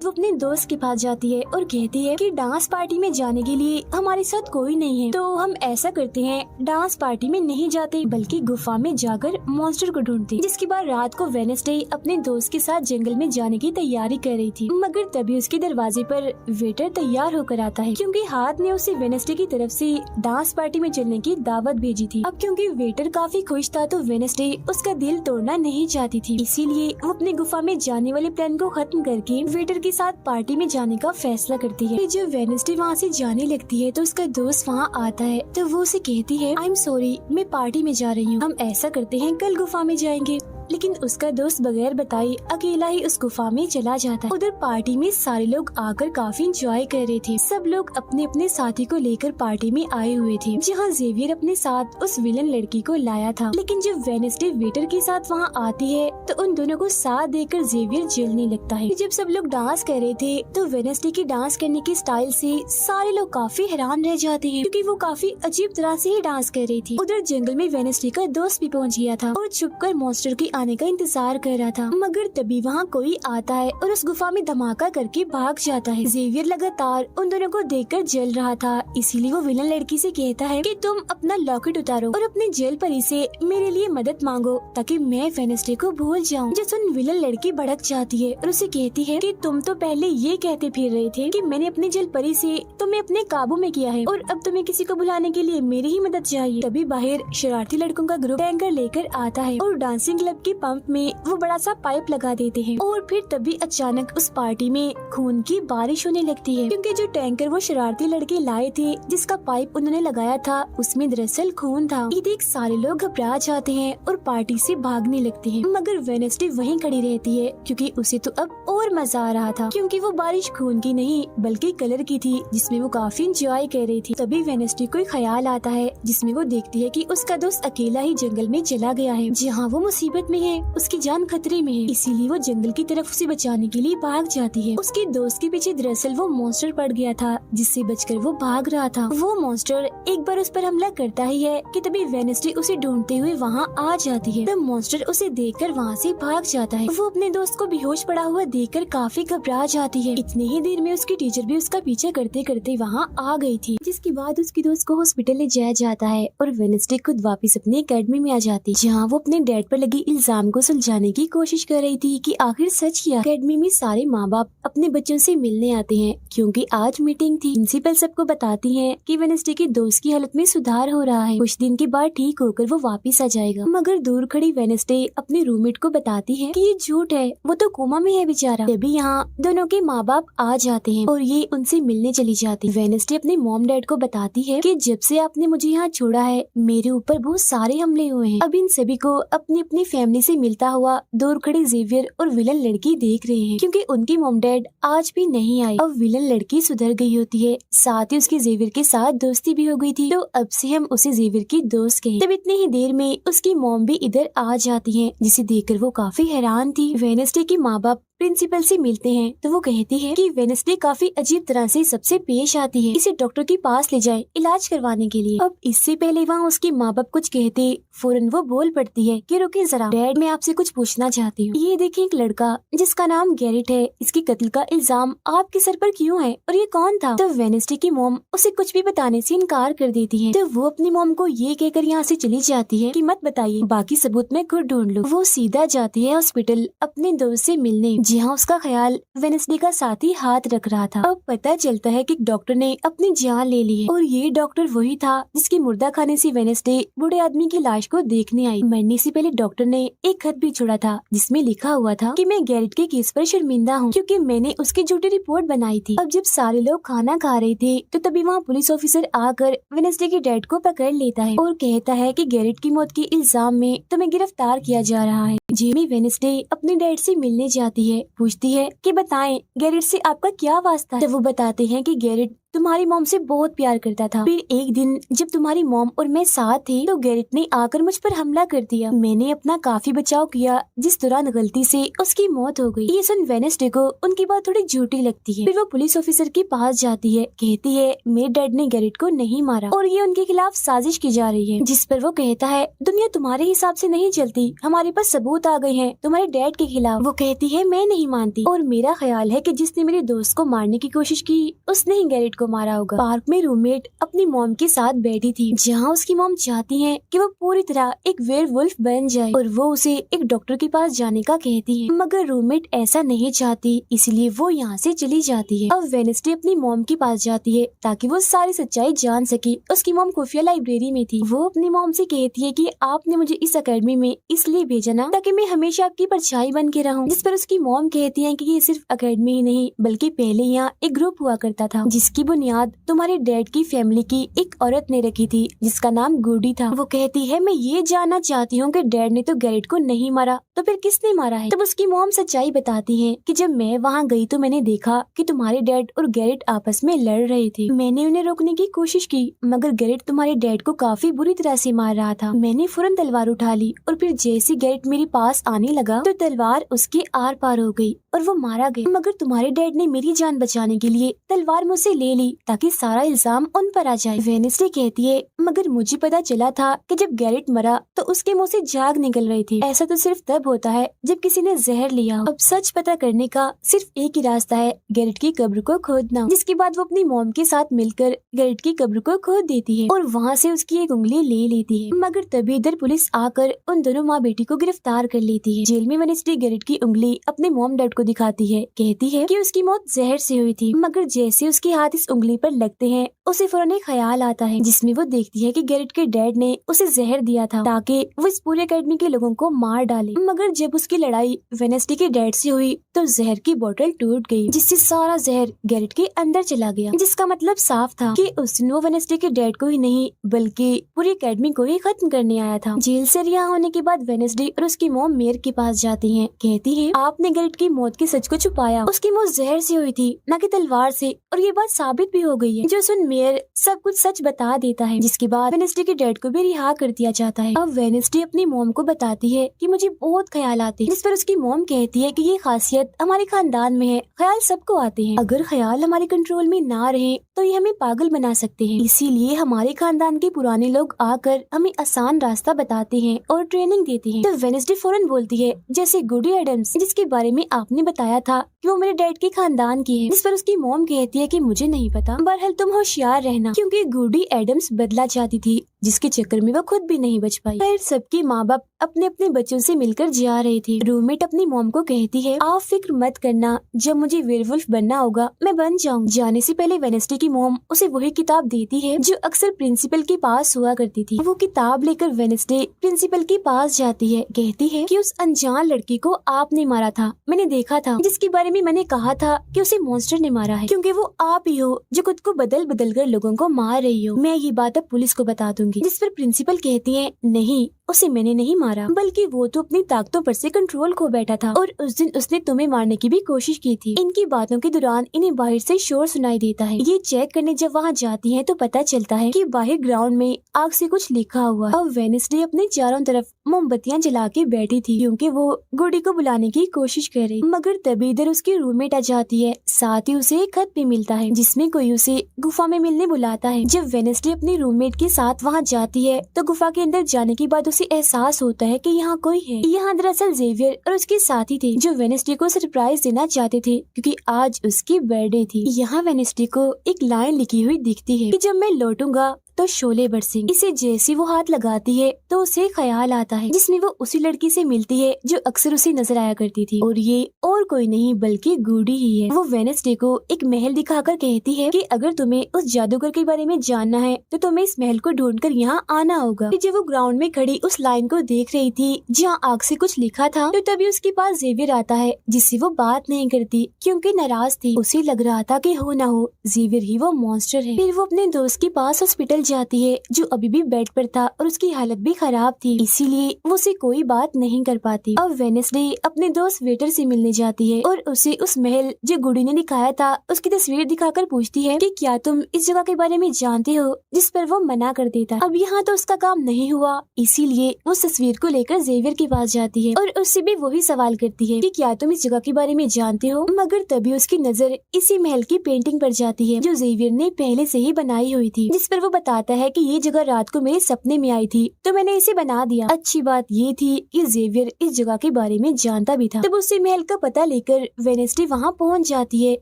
वो अपने दोस्त के पास जाती है और कहती है कि डांस पार्टी में जाने के लिए हमारे साथ कोई नहीं है, तो हम ऐसा करते हैं डांस पार्टी में नहीं जाते बल्कि गुफा में जाकर मॉन्स्टर को ढूंढते। जिसके बाद रात को वेडनेसडे अपने दोस्त के साथ जंगल में जाने की तैयारी कर रही थी, मगर तभी उसके दरवाजे पर वेटर तैयार होकर आता है क्योंकि हाथ ने उसे वेडनेसडे की तरफ से डांस पार्टी में चलने की दावत भेजी थी। अब क्योंकि वेटर काफी खुश था तो वेडनेसडे उसका दिल तोड़ना नहीं चाहती थी, इसीलिए वो अपने गुफा में जाने वाले प्लान को खत्म करके वेटर के साथ पार्टी में जाने का फैसला करती है। जब वेडनेसडे वहाँ से जाने लगती है तो उसका दोस्त वहाँ आता है तो वो उसे कहती है आई एम सॉरी मैं पार्टी में जा रही हूँ, हम ऐसा करते हैं कल गुफा में जाएंगे। लेकिन उसका दोस्त बगैर बताए अकेला ही उस गुफा में चला जाता है। उधर पार्टी में सारे लोग आकर काफी एंजॉय कर रहे थे। सब लोग अपने अपने साथी को लेकर पार्टी में आए हुए थे, जहाँ जेवियर अपने साथ उस विलन लड़की को लाया था। लेकिन जब वेडनेसडे वेटर के साथ वहाँ आती है तो उन दोनों को साथ देकर जेवियर जलने लगता है। जब सब लोग डांस कर रहे थे तो वेडनेसडे की डांस करने की स्टाइल से सारे लोग काफी हैरान रह जाते हैं क्योंकि वो काफी अजीब तरह से ही डांस कर रही थी। उधर जंगल में वेडनेसडे का दोस्त भी पहुँच गया था और छुपकर मॉन्स्टर की आने का इंतजार कर रहा था, मगर तभी वहाँ कोई आता है और उस गुफा में धमाका करके भाग जाता है। जेवियर लगातार उन दोनों को देखकर जल रहा था, इसीलिए वो विलन लड़की से कहता है कि तुम अपना लॉकेट उतारो और अपने जेल परी से मेरे लिए मदद मांगो ताकि मैं वेडनेसडे को भूल जाऊं। जो सुन विलन लड़की भड़क जाती है और उसे कहती है कि तुम तो पहले ये कहते फिर रहे थे कि मैंने अपने जेल परी से तुम्हें अपने काबू में किया है और अब तुम्हें किसी को बुलाने के लिए मेरी ही मदद चाहिए। तभी बाहर शरारती लड़कों का ग्रुप टैंकर लेकर आता है और डांसिंग क्लब के पंप में वो बड़ा सा पाइप लगा देते हैं और फिर तभी अचानक उस पार्टी में खून की बारिश होने लगती है क्योंकि जो टैंकर वो शरारती लड़के लाए थे जिसका पाइप उन्होंने लगाया था उसमें दरअसल खून था। ये देख सारे लोग घबरा जाते हैं और पार्टी से भागने लगते हैं, मगर वेडनेसडे वहीं खड़ी रहती है क्योंकि उसे तो अब और मजा आ रहा था क्योंकि वो बारिश खून की नहीं बल्कि कलर की थी जिसमें वो काफी एंजॉय कर रही थी। तभी वेडनेसडे को ख्याल आता है जिसमें वो देखती है कि उसका दोस्त अकेला ही जंगल में चला गया है जहाँ वो मुसीबत में है, उसकी जान खतरे में है, इसीलिए वो जंगल की तरफ उसे बचाने के लिए भाग जाती है। उसके दोस्त के पीछे दरअसल वो मॉन्स्टर पड़ गया था जिससे बचकर वो भाग रहा था। वो मॉन्स्टर एक बार उस पर हमला करता ही है कि तभी वेडनेसडे उसे ढूंढते हुए वहाँ आ जाती है। तब मॉन्स्टर उसे देखकर वहाँ से भाग जाता है। वो अपने दोस्त को बेहोश पड़ा हुआ देखकर काफी घबरा जाती है। इतनी ही देर में उसकी टीचर भी उसका पीछा करते करते वहाँ आ गई थी, जिसके बाद उसकी दोस्त को हॉस्पिटल ले जाया जाता है और वेडनेसडे खुद वापस अपने एकेडमी में आ जाती है जहाँ वो अपने डैड पर लगी इल्जाम को सुलझाने की कोशिश कर रही थी कि आखिर सच क्या। अकेडमी में सारे माँ बाप अपने बच्चों से मिलने आते हैं क्योंकि आज मीटिंग थी। प्रिंसिपल सबको बताती है कि वेडनेसडे की दोस्त की हालत में सुधार हो रहा है, कुछ दिन के बाद ठीक होकर वो वापिस आ जाएगा। मगर दूर खड़ी वेडनेसडे अपने रूममेट को बताती है कि ये झूठ है, वो तो कोमा में है बेचारा। तभी यहाँ दोनों के माँ बाप आ जाते हैं और ये उनसे मिलने चली जाती। वेडनेसडे अपने मॉम डैड को बताती है कि जब से आपने मुझे यहाँ छोड़ा है मेरे ऊपर बहुत सारे हमले हुए हैं। अब इन सभी को अपनी अपनी फैमिली से मिलता हुआ दूर खड़ी जेवियर और विलन लड़की देख रहे हैं क्योंकि उनकी मॉम डैड आज भी नहीं आए। अब विलन लड़की सुधर गई होती है, साथ ही उसकी जेवियर के साथ दोस्ती भी हो गई थी, तो अब से हम उसे जेवियर की दोस्त कहें। तब इतनी ही देर में उसकी मॉम भी इधर आ जाती है, जिसे देखकर वो काफी हैरान थी। वेडनेसडे के माँ बाप प्रिंसिपल से मिलते हैं तो वो कहती है कि वेडनेसडे काफी अजीब तरह से सबसे पेश आती है, इसे डॉक्टर के पास ले जाएं इलाज करवाने के लिए। अब इससे पहले वहाँ उसके माँ बाप कुछ कहते फौरन वो बोल पड़ती है कि रुकिए जरा डैड, मैं आपसे कुछ पूछना चाहती हूँ। ये देखिए एक लड़का जिसका नाम गैरेट है, इसके कत्ल का इल्जाम आपके सर पर क्यों है और ये कौन था? तो वेडनेसडे की मॉम उसे कुछ भी बताने से इनकार कर देती है। तो वो अपनी मॉम को ये कहकर यहाँ से चली जाती है कि मत बताइए, बाकी सबूत मैं खुद ढूंढ लूँ। वो सीधा जाती है हॉस्पिटल अपने दोस्त से मिलने, जहाँ उसका ख्याल वेडनेसडे का साथी हाथ रख रहा था। अब पता चलता है कि डॉक्टर ने अपनी जान ले ली है और ये डॉक्टर वही था जिसकी मुर्दा खाने से वेडनेसडे बूढ़े आदमी की लाश को देखने आई। मरने से पहले डॉक्टर ने एक खत भी छोड़ा था जिसमें लिखा हुआ था कि मैं गैरेट के केस पर शर्मिंदा हूँ क्योंकि मैंने उसकी झूठी रिपोर्ट बनाई थी। अब जब सारे लोग खाना खा रहे थे तो तभी वहाँ पुलिस ऑफिसर आकर वेडनेसडे के डैड को पकड़ लेता है और कहता है कि गैरेट की मौत के इल्जाम में तुम्हें गिरफ्तार किया जा रहा है। जेमी वेडनेसडे अपने डैड से मिलने जाती है, पूछती है कि बताएं गैरेट से आपका क्या वास्ता है। तो वो बताते हैं कि गैरेट तुम्हारी मॉम से बहुत प्यार करता था, फिर एक दिन जब तुम्हारी मॉम और मैं साथ थे तो गैरेट ने आकर मुझ पर हमला कर दिया। मैंने अपना काफी बचाव किया जिस दौरान गलती से उसकी मौत हो गई। ये सुन वेडनेसडे को उनकी बात थोड़ी झूठी लगती है। फिर वो पुलिस ऑफिसर के पास जाती है, कहती है मेरे डैड ने गैरेट को नहीं मारा और ये उनके खिलाफ साजिश की जा रही है। जिस पर वो कहता है दुनिया तुम्हारे हिसाब से नहीं चलती, हमारे पास सबूत आ गए हैं तुम्हारे डैड के खिलाफ। वो कहती है मैं नहीं मानती और मेरा ख्याल है कि जिसने मेरे दोस्त को मारने की कोशिश की उसने ही गैरेट को मारा होगा। पार्क में रूममेट अपनी मॉम के साथ बैठी थी, जहाँ उसकी मॉम चाहती है कि वो पूरी तरह एक वेयरवुल्फ बन जाए और वो उसे एक डॉक्टर के पास जाने का कहती है, मगर रूममेट ऐसा नहीं चाहती, इसलिए वो यहाँ से चली जाती है। अब वेडनेसडे अपनी मॉम के पास जाती है ताकि वो सारी सच्चाई जान सके। उसकी मॉम खुफिया लाइब्रेरी में थी। वो अपनी मॉम से कहती है कि आपने मुझे इस अकेडमी में इसलिए भेजा ना ताकि मैं हमेशा आपकी परछाई बन के रहूं। जिस पर उसकी मॉम कहती है कि ये सिर्फ अकेडमी ही नहीं बल्कि पहले यहाँ एक ग्रुप हुआ करता था जिसकी बुनियाद तुम्हारे डैड की फैमिली की एक औरत ने रखी थी जिसका नाम गुडी था। वो कहती है मैं ये जानना चाहती हूँ कि डैड ने तो गैरेट को नहीं मारा तो फिर किसने मारा है। तब उसकी मॉम सच्चाई बताती है कि जब मैं वहाँ गई तो मैंने देखा कि तुम्हारे डैड और गैरेट आपस में लड़ रहे थे। मैंने उन्हें रोकने की कोशिश की मगर गैरेट तुम्हारे डैड को काफी बुरी तरह से मार रहा था। मैंने फौरन तलवार उठा ली और फिर जैसे गैरेट मेरे पास आने लगा तो तलवार उसके आर पार हो गई और वो मारा गया। मगर तुम्हारे डैड ने मेरी जान बचाने के लिए तलवार मुझसे ले ली ताकि सारा इल्जाम उन पर आ जाए। वेडनेसडे कहती है मगर मुझे पता चला था कि जब गैरेट मरा तो उसके मुंह से झाग निकल रही थी। ऐसा तो सिर्फ तब होता है जब किसी ने जहर लिया हो। अब सच पता करने का सिर्फ एक ही रास्ता है, गैरेट की कब्र को खोदना। जिसके बाद वो अपनी मॉम के साथ मिलकर गैरेट की कब्र को खोद देती है और वहाँ से उसकी एक उंगली ले लेती है। मगर तभी इधर पुलिस आकर उन दोनों माँ बेटी को गिरफ्तार कर लेती है। जेल में वेडनेसडे गैरेट की उंगली अपने मॉम डैड को दिखाती है, कहती है कि उसकी मौत जहर से हुई थी। मगर जैसे उसके हाथ इस उंगली पर लगते हैं उसे फौरन एक ख्याल आता है जिसमें वो देखती है कि गैरेट के डैड ने उसे जहर दिया था ताकि वो इस पूरे अकेडमी के लोगों को मार डाले। मगर जब उसकी लड़ाई वेडनेसडे के डैड से हुई तो जहर की बोतल टूट गई जिससे सारा जहर गैरेट के अंदर चला गया, जिसका मतलब साफ था कि उस दिन वो वेडनेसडे के डैड को ही नहीं बल्कि पूरी अकेडमी को ही खत्म करने आया था। जेल से रिहा होने के बाद वेडनेसडे और उसकी मॉम मेयर के पास जाती है, कहती है आपने गैरेट की मौत के सच को छुपाया, उसकी मौत जहर से हुई थी न कि तलवार से और ये बात साबित भी हो गई है। जो सुन मेयर सब कुछ सच बता देता है, जिसके बाद वेडनेसडे के डैड को भी रिहा कर दिया जाता है। अब वेडनेसडे अपनी मॉम को बताती है कि मुझे बहुत ख्याल आते हैं, जिस पर उसकी मॉम कहती है कि ये खासियत हमारे खानदान में है, ख्याल सबको आते हैं, अगर ख्याल हमारे कंट्रोल में ना रहे तो ये हमें पागल बना सकते हैं, इसीलिए हमारे खानदान के पुराने लोग आकर हमें आसान रास्ता बताते हैं और ट्रेनिंग देते हैं। तो वेडनेसडे फौरन बोलती है जैसे गुडी एडम्स जिसके बारे में आपने बताया था कि वो मेरे डैड के खानदान की है, जिस पर उसकी मॉम कहती है कि मुझे नहीं पता, बहरहाल तुम होशियार रहना क्योंकि गुडी एडम्स बदला चाहती थी जिसके चक्कर में वो खुद भी नहीं बच पाई। फिर सबके माँ बाप अपने अपने बच्चों से मिलकर जा रहे थे। रूममेट अपनी मॉम को कहती है, आप फिक्र मत करना, जब मुझे वेयरवुल्फ बनना होगा मैं बन जाऊंगी। जाने से पहले वेडनेसडे की मॉम उसे वही किताब देती है जो अक्सर प्रिंसिपल के पास हुआ करती थी। वो किताब लेकर वेडनेसडे प्रिंसिपल के पास जाती है। कहती है कि उस अनजान लड़की को आपने मारा था, मैंने देखा था, जिसके बारे में मैंने कहा था कि उसे मॉन्स्टर ने मारा है, क्योंकि वो आप ही हो जो खुद को बदल बदल कर लोगों को मार रही हो। मैं ये बात अब पुलिस को बता दूंगी। जिस पर प्रिंसिपल कहती है, नहीं, उसे मैंने नहीं मारा, बल्कि वो तो अपनी ताकतों पर से कंट्रोल खो बैठा था और उस दिन उसने तुम्हें मारने की भी कोशिश की थी। इनकी बातों के दौरान इन्हें बाहर से शोर सुनाई देता है। ये चेक करने जब वहाँ जाती हैं तो पता चलता है कि बाहर ग्राउंड में आग से कुछ लिखा हुआ। और वेडनेसडे अपने चारों तरफ मोमबत्तियां जला के बैठी थी क्योंकि वो गुडी को बुलाने की कोशिश कर रही, मगर तभी इधर उसकी रूममेट आ जाती है। साथ ही उसे एक खत भी मिलता है जिसमें कोई उसे गुफा में मिलने बुलाता है। जब वेडनेसडे अपनी रूममेट के साथ वहाँ जाती है तो गुफा के अंदर जाने के बाद उसे एहसास होता है कि यहाँ कोई है। यहाँ दरअसल जेवियर और उसके साथी थे जो वेडनेसडे को सरप्राइज देना चाहते थे क्योंकि आज उसकी बर्थडे थी। यहाँ वेडनेसडे को एक लाइन लिखी हुई दिखती है कि जब मैं लौटूंगा तो शोले बरसेंगे। इसे जैसे वो हाथ लगाती है तो उसे ख्याल आता है जिसमें वो उसी लड़की से मिलती है जो अक्सर उसे नजर आया करती थी, और ये और कोई नहीं बल्कि गुडी ही है। वो वेडनेसडे को एक महल दिखाकर कहती है कि अगर तुम्हें उस जादूगर के बारे में जानना है तो तुम्हें इस महल को ढूंढकर यहाँ आना होगा। जब वो ग्राउंड में खड़ी उस लाइन को देख रही थी जहाँ आग से कुछ लिखा था तो तभी उसके पास जेवियर आता है जिससे वो बात नहीं करती क्योंकि नाराज थी। उसे लग रहा था कि हो ना हो जेवियर ही वो मॉन्स्टर है। फिर वो अपने दोस्त के पास हॉस्पिटल जाती है जो अभी भी बेड पर था और उसकी हालत भी खराब थी, इसीलिए वो उसे कोई बात नहीं कर पाती। अब वेडनेसडे अपने दोस्त वेटर से मिलने जाती है और उसे उस महल जो गुडी ने दिखाया था उसकी तस्वीर दिखाकर पूछती है कि क्या तुम इस जगह के बारे में जानते हो, जिस पर वो मना कर देता। अब यहाँ तो उसका काम नहीं हुआ, इसीलिए वो उस तस्वीर को लेकर जेवियर के पास जाती है और उससे भी वही सवाल करती है कि क्या तुम इस जगह के बारे में जानते हो, मगर तभी उसकी नजर इसी महल की पेंटिंग पर जाती है जो जेवियर ने पहले से ही बनाई हुई थी, जिस पर वो बताता है कि ये जगह रात को मेरे सपने में आई थी तो मैंने इसे बना दिया। अच्छी बात ये थी कि जेवियर इस जगह के बारे में जानता भी था। तब उसे महल का पता लेकर वेडनेसडे वहाँ पहुँच जाती है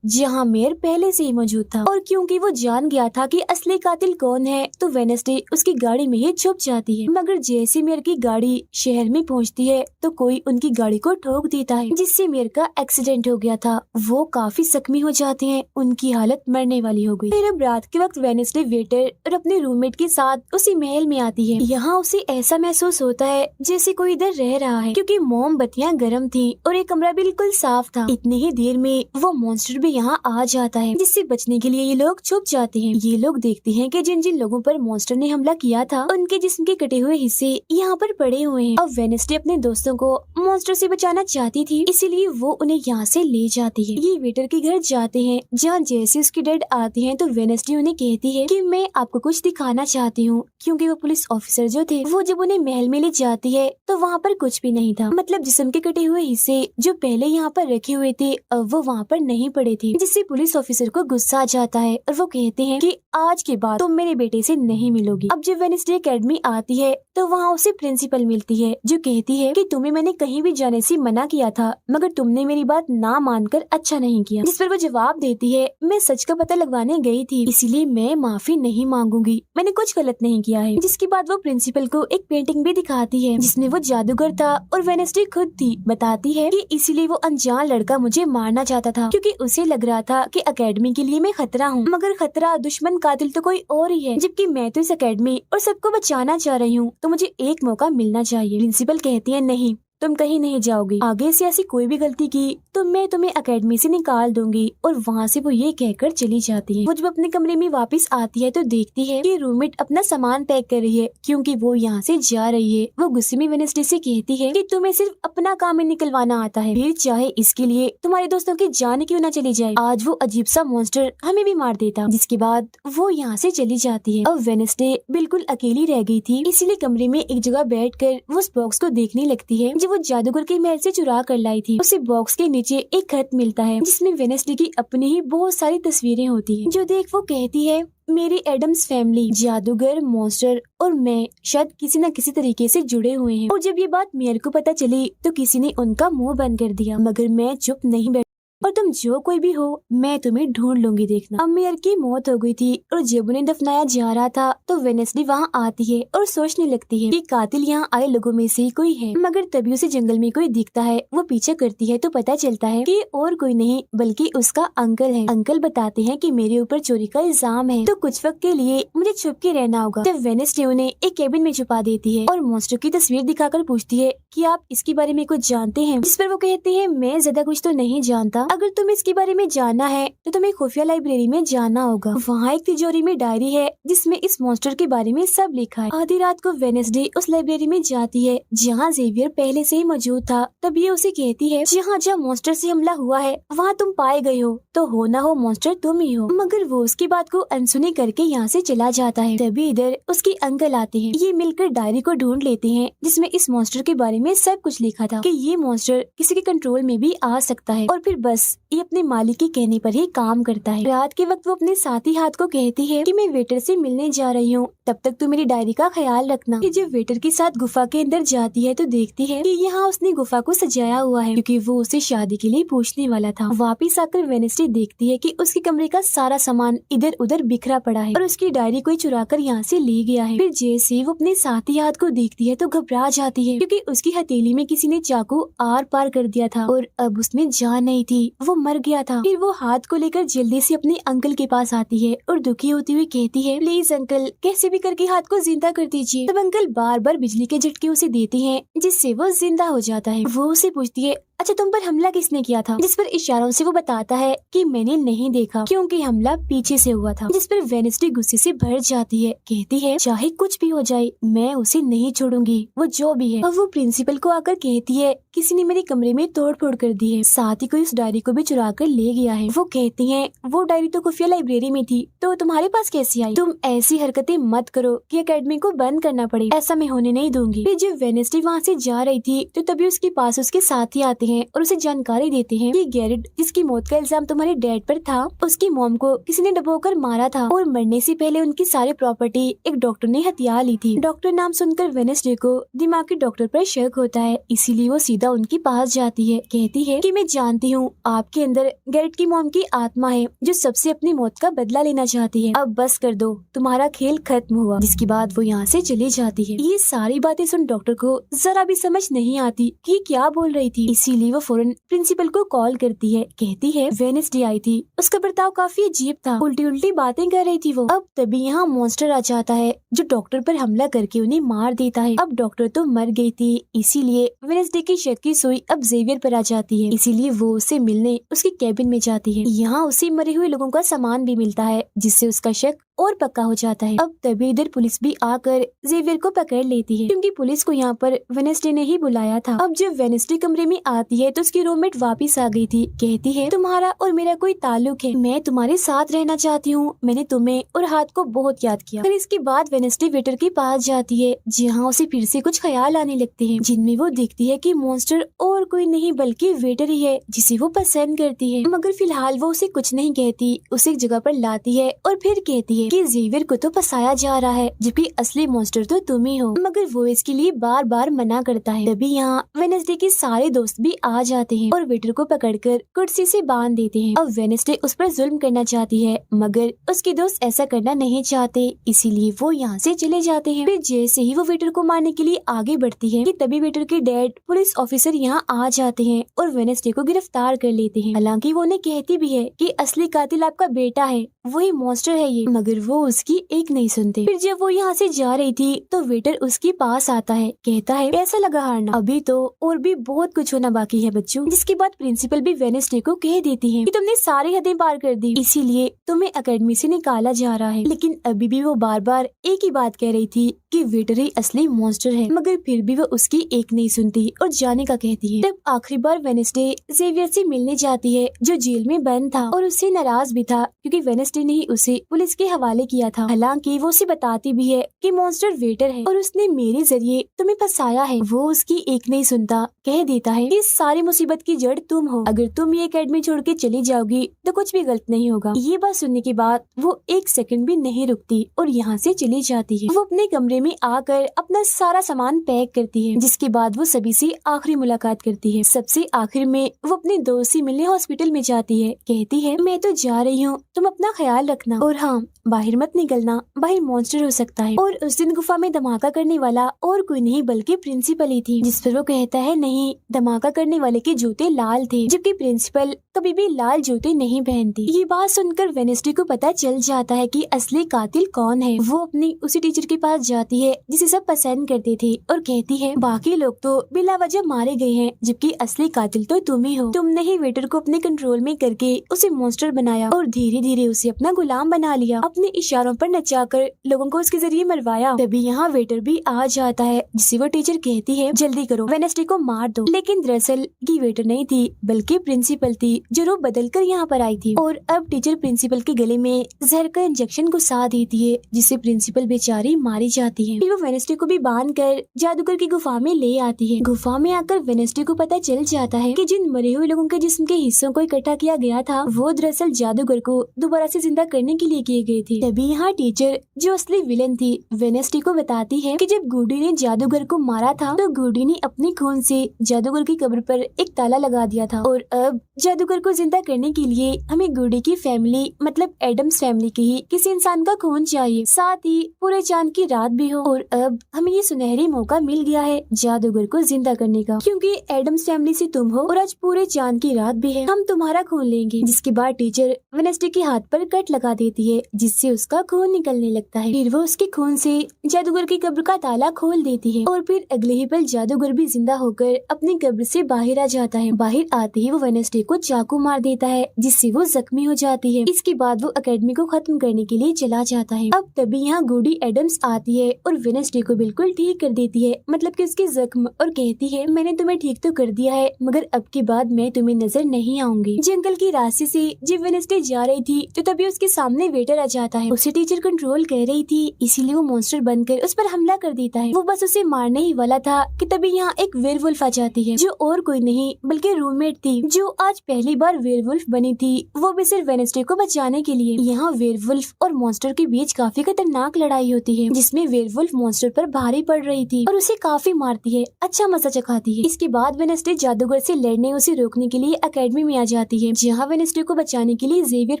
जहाँ मेयर पहले से ही मौजूद था, और क्योंकि वो जान गया था कि असली कातिल कौन है तो वेडनेसडे उसकी गाड़ी में ही छुप जाती है। मगर जैसे मेयर की गाड़ी शहर में पहुँचती है तो कोई उनकी गाड़ी को ठोक देता है जिससे मेयर का एक्सीडेंट हो गया था। वो काफी जख्मी हो जाते हैं, उनकी हालत मरने वाली हो गई। फिर अब रात के वक्त वेडनेसडे वेटर और अपने रूममेट के साथ उसी महल में आती है। यहाँ उसे ऐसा महसूस होता है जैसे कोई इधर रह रहा है क्योंकि मोमबत्तियां गर्म थी और ये कमरा बिल्कुल साफ था। इतनी ही देर में वो मॉन्स्टर भी यहाँ आ जाता है जिससे बचने के लिए ये लोग छुप जाते हैं। ये लोग देखते हैं कि जिन जिन लोगों पर मॉन्स्टर ने हमला किया था उनके जिस्म के कटे हुए हिस्से यहाँ पर पड़े हुए हैं। अब वेडनेसडे अपने दोस्तों को मॉन्स्टर से बचाना चाहती थी, इसीलिए वो उन्हें यहाँ से ले जाती है। ये वेटर के घर जाते हैं जहाँ जैसे उसकी डेड आती है तो वेडनेसडे उन्हें कहती है कि मैं आपको कुछ दिखाना चाहती हूँ, क्योंकि वो पुलिस ऑफिसर जो थे वो जब उन्हें महल में ले जाती है तो वहाँ पर कुछ भी नहीं था। मतलब जिस्म के कटे हुए हिस्से जो पहले यहाँ पर रखे हुए थे अब वो वहाँ पर नहीं पड़े थे, जिससे पुलिस ऑफिसर को गुस्सा आ जाता है और वो कहते हैं कि आज के बाद तुम मेरे बेटे से नहीं मिलोगी। अब जब वेडनेसडे एकेडमी आती है तो वहाँ उसे प्रिंसिपल मिलती है जो कहती है कि तुम्हें मैंने कहीं भी जाने से मना किया था मगर तुमने मेरी बात ना मानकर अच्छा नहीं किया। जिस पर वो जवाब देती है, मैं सच का पता लगवाने गई थी इसीलिए मैं माफी नहीं मांगूंगी, मैंने कुछ गलत नहीं किया है। जिसके बाद वो प्रिंसिपल को एक पेंटिंग भी दिखाती है जिसमें वो जादूगर था और वेडनेसडे खुद थी। बताती है कि इसीलिए वो अनजान लड़का मुझे मारना चाहता था क्योंकि उसे लग रहा था कि एकेडमी के लिए मैं खतरा हूँ, मगर खतरा दुश्मन कातिल तो कोई और ही है, जबकि मैं तो इस एकेडमी और सबको बचाना चाह रही हूँ तो मुझे एक मौका मिलना चाहिए। प्रिंसिपल कहती है, नहीं, तुम कहीं नहीं जाओगी, आगे से ऐसी कोई भी गलती की तो मैं तुम्हें एकेडमी से निकाल दूंगी। और वहाँ से वो ये कहकर चली जाती है। वो जब अपने कमरे में वापस आती है तो देखती है कि रूममेट अपना सामान पैक कर रही है क्योंकि वो यहाँ से जा रही है। वो गुस्से में वेडनेसडे से कहती है कि तुम्हें सिर्फ अपना काम ही निकलवाना आता है, फिर चाहे इसके लिए तुम्हारे दोस्तों की जान क्यों न चली जाए, आज वो अजीब सा मॉन्स्टर हमें भी मार देता। जिसके बाद वो यहाँ से चली जाती है। अब वेडनेसडे बिल्कुल अकेली रह गई थी, इसीलिए कमरे में एक जगह बैठकर वो उस बॉक्स को देखने लगती है जो वो जादूगर के महल से चुरा कर लाई थी। उसे बॉक्स के नीचे एक खत मिलता है जिसमें वेडनेसडे की अपनी ही बहुत सारी तस्वीरें होती हैं। जो देख वो कहती है, मेरी एडम्स फैमिली, जादूगर, मॉन्स्टर और मैं शायद किसी न किसी तरीके से जुड़े हुए हैं। और जब ये बात मेयर को पता चली तो किसी ने उनका मुंह बंद कर दिया, मगर मैं चुप नहीं बैठी। और तुम जो कोई भी हो मैं तुम्हें ढूंढ लूंगी देखना। अब मेयर की मौत हो गई थी और जब उन्हें दफनाया जा रहा था तो वेनेसडे वहाँ आती है और सोचने लगती है कि कातिल यहाँ आए लोगों में से कोई है, मगर तभी उसे जंगल में कोई दिखता है। वो पीछे करती है तो पता चलता है कि और कोई नहीं बल्कि उसका अंकल है। अंकल बताते हैं कि मेरे ऊपर चोरी का इल्जाम है तो कुछ वक्त के लिए मुझे छुप के रहना होगा। तब वेनेसडे उन्हें एक केबिन में छुपा देती है और मॉन्स्टर की तस्वीर दिखाकर पूछती है कि आप इसके बारे में कुछ जानते हैं, जिस पर वो कहते हैं मैं ज्यादा कुछ तो नहीं जानता, अगर तुम्हें इसके बारे में जानना है तो तुम्हें खुफिया लाइब्रेरी में जाना होगा। वहाँ एक तिजोरी में डायरी है जिसमें इस मॉन्स्टर के बारे में सब लिखा है। आधी रात को वेनेसडे उस लाइब्रेरी में जाती है जहाँ जेवियर पहले से ही मौजूद था। तब ये उसे कहती है जहाँ जहाँ मॉन्स्टर से हमला हुआ है वहाँ तुम पाए गए हो तो हो ना हो मॉन्स्टर तुम ही हो, मगर वो उसकी बात को अनसुनी करके यहाँ से चला जाता है। तभी इधर उसके अंकल आते हैं। ये मिलकर डायरी को ढूंढ लेते हैं जिसमें इस मॉन्स्टर के बारे में सब कुछ लिखा था कि ये मॉन्स्टर किसी के कंट्रोल में भी आ सकता है और फिर बस ये अपने मालिक के कहने पर ही काम करता है। रात के वक्त वो अपने साथी हाथ को कहती है कि मैं वेटर से मिलने जा रही हूँ, तब तक तू मेरी डायरी का ख्याल रखना। कि जब वेटर के साथ गुफा के अंदर जाती है तो देखती है कि यहाँ उसने गुफा को सजाया हुआ है क्योंकि वो उसे शादी के लिए पूछने वाला था। वापिस आकर वेनेसडे देखती है कि उसके कमरे का सारा सामान इधर उधर बिखरा पड़ा है और उसकी डायरी कोई चुरा कर यहाँ से ले गया है। फिर जैसे वो अपने साथी हाथ को देखती है तो घबरा जाती है क्योंकि उसकी हथेली में किसी ने चाकू आर पार कर दिया था और अब उसमें जान नहीं थी, वो मर गया था। फिर वो हाथ को लेकर जल्दी से अपने अंकल के पास आती है और दुखी होती हुई कहती है प्लीज अंकल कैसे भी करके हाथ को जिंदा कर दीजिए। तब अंकल बार बार बिजली के झटके उसे देते हैं जिससे वो जिंदा हो जाता है। वो उसे पूछती है अच्छा तुम पर हमला किसने किया था, जिस पर इशारों से वो बताता है कि मैंने नहीं देखा क्योंकि हमला पीछे से हुआ था। जिस पर वेनेसडे गुस्से से भर जाती है, कहती है चाहे कुछ भी हो जाए मैं उसे नहीं छोड़ूंगी, वो जो भी है। अब वो प्रिंसिपल को आकर कहती है किसी ने मेरे कमरे में तोड़ फोड़ कर दी है, साथ ही कोई उस डायरी को भी चुरा कर ले गया है। वो कहती है वो डायरी तो खुफिया लाइब्रेरी में थी तो तुम्हारे पास कैसे आई, तुम ऐसी हरकतें मत करो कि एकेडमी को बंद करना पड़े, ऐसा मैं होने नहीं दूंगी। फिर जब वेनेसडे वहाँ से जा रही थी तो तभी उसके पास उसके साथी आते हैं और उसे जानकारी देते हैं कि गैरेट जिसकी मौत का इल्जाम तुम्हारे डैड पर था उसकी मॉम को किसी ने डबोकर मारा था और मरने से पहले उनकी सारी प्रॉपर्टी एक डॉक्टर ने हथिया ली थी। डॉक्टर नाम सुनकर वेनेसडे को दिमागी डॉक्टर पर शक होता है, इसीलिए वो सीधा उनके पास जाती है। कहती है कि मैं जानती हूँ आपके अंदर गैरेट की मॉम की आत्मा है जो सबसे अपनी मौत का बदला लेना चाहती है, अब बस कर दो तुम्हारा खेल खत्म हुआ। जिसके बाद वो यहाँ से चली जाती है। ये सारी बातें सुन डॉक्टर को जरा भी समझ नहीं आती कि क्या बोल रही थी, इसीलिए वो फौरन प्रिंसिपल को कॉल करती है। कहती है वेनेसडे आई थी, उसका बर्ताव काफी अजीब था, उल्टी उल्टी बातें कर रही थी वो। अब तभी यहाँ मॉन्स्टर आ जाता है जो डॉक्टर पर हमला करके उन्हें मार देता है। अब डॉक्टर तो मर गई थी, इसीलिए वेनेसडे की शक की सुई अब जेवियर पर आ जाती है, इसीलिए वो उसे मिलने उसके कैबिन में जाती है। यहाँ उसे मरे हुए लोगों का सामान भी मिलता है जिससे उसका शक और पक्का हो जाता है। अब तभी इधर पुलिस भी आकर जेवियर को पकड़ लेती है क्योंकि पुलिस को यहाँ पर वेनेसडे ने ही बुलाया था। अब जब वेनेसडे कमरे में आती है तो उसकी रूममेट वापस आ गई थी। कहती है तुम्हारा और मेरा कोई ताल्लुक है, मैं तुम्हारे साथ रहना चाहती हूँ, मैंने तुम्हें और हाथ को बहुत याद किया। फिर इसके बाद वेनेसडे वेटर के पास जाती है जहाँ उसे फिर से कुछ ख्याल आने लगते हैं जिनमें वो देखती है कि मॉन्स्टर और कोई नहीं बल्कि वेटर ही है जिसे वो पसंद करती है। मगर फिलहाल वो उसे कुछ नहीं कहती, उसे एक जगह पर लाती है और फिर कहती है कि जेवियर को तो फंसाया जा रहा है जबकि असली मॉन्स्टर तो तुम ही हो, मगर वो इसके लिए बार बार मना करता है। तभी यहाँ वेनेसडे के सारे दोस्त भी आ जाते हैं और वेटर को पकड़कर कुर्सी से बांध देते हैं। अब वेनेसडे उस पर जुल्म करना चाहती है मगर उसके दोस्त ऐसा करना नहीं चाहते, इसीलिए वो यहाँ से चले जाते हैं। फिर जैसे ही वो वेटर को मारने के लिए आगे बढ़ती है कि तभी वेटर के डैड पुलिस ऑफिसर यहाँ आ जाते हैं और वेनेसडे को गिरफ्तार कर लेते हैं। हालांकि वो उन्हें कहती भी है कि असली कातिल आपका बेटा है, वही मॉन्स्टर है ये, मगर वो उसकी एक नहीं सुनते। फिर जब वो यहाँ से जा रही थी तो वेटर उसके पास आता है, कहता है कैसा लगा हारना, अभी तो और भी बहुत कुछ होना बाकी है बच्चों। जिसके बाद प्रिंसिपल भी वेनेसडे को कह देती है कि तुमने सारी हदें पार कर दी, इसीलिए तुम्हें एकेडमी से निकाला जा रहा है। लेकिन अभी भी वो बार बार एक ही बात कह रही थी कि वेटर ही असली मॉन्स्टर है, मगर फिर भी वो उसकी एक नहीं सुनती और जाने का कहती है। तब आखिरी बार वेनेसडे जेवियर से मिलने जाती है जो जेल में बंद था और उससे नाराज भी था क्योंकि वेनेसडे ने ही उसे पुलिस के हवाले किया था। हालांकि वो उसे बताती भी है कि मॉन्स्टर वेटर है और उसने मेरे जरिए तुम्हें फंसाया है। वो उसकी एक नहीं सुनता, कह देता है कि सारी मुसीबत की जड़ तुम हो। अगर तुम ये एकेडमी छोड़ के चली जाओगी तो कुछ भी गलत नहीं होगा। ये बात सुनने के बाद वो एक सेकंड भी नहीं रुकती और यहाँ से चली जाती है। वो अपने कमरे में आकर अपना सारा सामान पैक करती है, जिसके बाद वो सभी से आखिरी मुलाकात करती है। सबसे आखिर में वो अपने दोस्त से मिलने हॉस्पिटल में जाती है। कहती है मैं तो जा रही हूँ, तुम अपना ख्याल रखना और हाँ बाहर मत निकलना, बाहर मॉन्स्टर हो सकता है। और उस दिन गुफा में धमाका करने वाला और कोई नहीं बल्कि प्रिंसिपल ही थी। जिस पर वो कहता है नहीं, धमाका करने वाले के जूते लाल थे, जबकि प्रिंसिपल कभी भी लाल जूते नहीं पहनती। ये बात सुनकर वेडनेसडे को पता चल जाता है कि असली कातिल कौन है। वो अपनी उसी टीचर के पास जाती है जिसे सब पसंद करते थे और कहती है बाकी लोग तो बिला वजह मारे गए हैं, जबकि असली कातिल तो तुम ही हो। तुमने ही वेटर को अपने कंट्रोल में करके उसे मॉन्स्टर बनाया और धीरे धीरे उसे अपना गुलाम बना लिया। अपने इशारों पर नचाकर लोगों को उसके जरिए मरवाया। तभी यहाँ वेटर भी आ जाता है, जिसे वो टीचर कहती है जल्दी करो, वेडनेसडे को मार दो। लेकिन दरअसल ये वेटर नहीं थी बल्कि प्रिंसिपल थी, जो रूप बदल कर यहाँ पर आई थी। और अब टीचर प्रिंसिपल के गले में जहर का इंजेक्शन घुसा देती है, जिससे प्रिंसिपल बेचारी मारी जाती है। फिर वो वेडनेसडे को भी बांध कर जादूगर की गुफा में ले आती है। गुफा में आकर वेडनेसडे को पता चल जाता है कि जिन मरे हुए लोगों के जिस्म के हिस्सों को इकट्ठा किया गया था वो दरअसल जादूगर को दोबारा से जिंदा करने के लिए किए गए थे। तभी यहाँ टीचर जो असली विलन थी वेडनेसडे को बताती है कि जब गुडी ने जादूगर को मारा था तो गुडी ने अपने खून से जादूगर की कब्र पर एक ताला लगा दिया था और अब जादूगर को जिंदा करने के लिए हमें गुडी की फैमिली मतलब एडम्स फैमिली के ही किसी इंसान का खून चाहिए, साथ ही पूरे चांद की रात भी हो। और अब हमें ये सुनहरी मौका मिल गया है जादूगर को जिंदा करने का, क्योंकि एडम्स फैमिली से तुम हो और आज पूरे चांद की रात भी है, हम तुम्हारा खून लेंगे। जिसके बाद टीचर वेडनेसडे के हाथ पर कट लगा देती है, जिससे उसका खून निकलने लगता है। फिर वो उसके खून से जादूगर की कब्र का ताला खोल देती है और फिर अगले ही पल जादूगर भी जिंदा होकर अपनी कब्र से बाहर आ जाता है। बाहर आते ही वो वेडनेसडे को चाकू मार देता है, जिससे वो जख्मी हो जाती है। इसके बाद वो एकेडमी को खत्म करने के लिए चला जाता है। अब तभी यहाँ गुडी एडम्स आती है और वेडनेसडे को बिल्कुल ठीक कर देती है, मतलब कि उसके जख्म, और कहती है मैंने तुम्हें ठीक तो कर दिया है मगर अब के बाद मैं तुम्हें नजर नहीं आऊंगी। जंगल की रास्ते से जब वेडनेसडे जा रही थी तो तभी उसके सामने वेटर आ जाता है। उसे टीचर कंट्रोल कर रही थी, इसीलिए वो मॉन्स्टर बनकर उस पर हमला कर देता है। वो बस उसे मारने ही वाला था कि तभी यहाँ एक वेयरवुल्फ आ जाती है, जो और कोई नहीं बल्कि रूममेट थी, जो आज पहली बार वेयरवुल्फ बनी थी, वो भी सिर्फ वेडनेसडे को बचाने के लिए। यहाँ वेयरवुल्फ और मॉन्स्टर के बीच काफी खतरनाक लड़ाई होती है, जिसमें वेयरवुल्फ मॉन्स्टर पर भारी पड़ रही थी और उसे काफी मारती है, अच्छा मजा चखाती है। इसके बाद वेडनेसडे जादूगर से लड़ने उसे रोकने के लिए एकेडमी में आ जाती है, जहाँ वेडनेसडे को बचाने के लिए जेवियर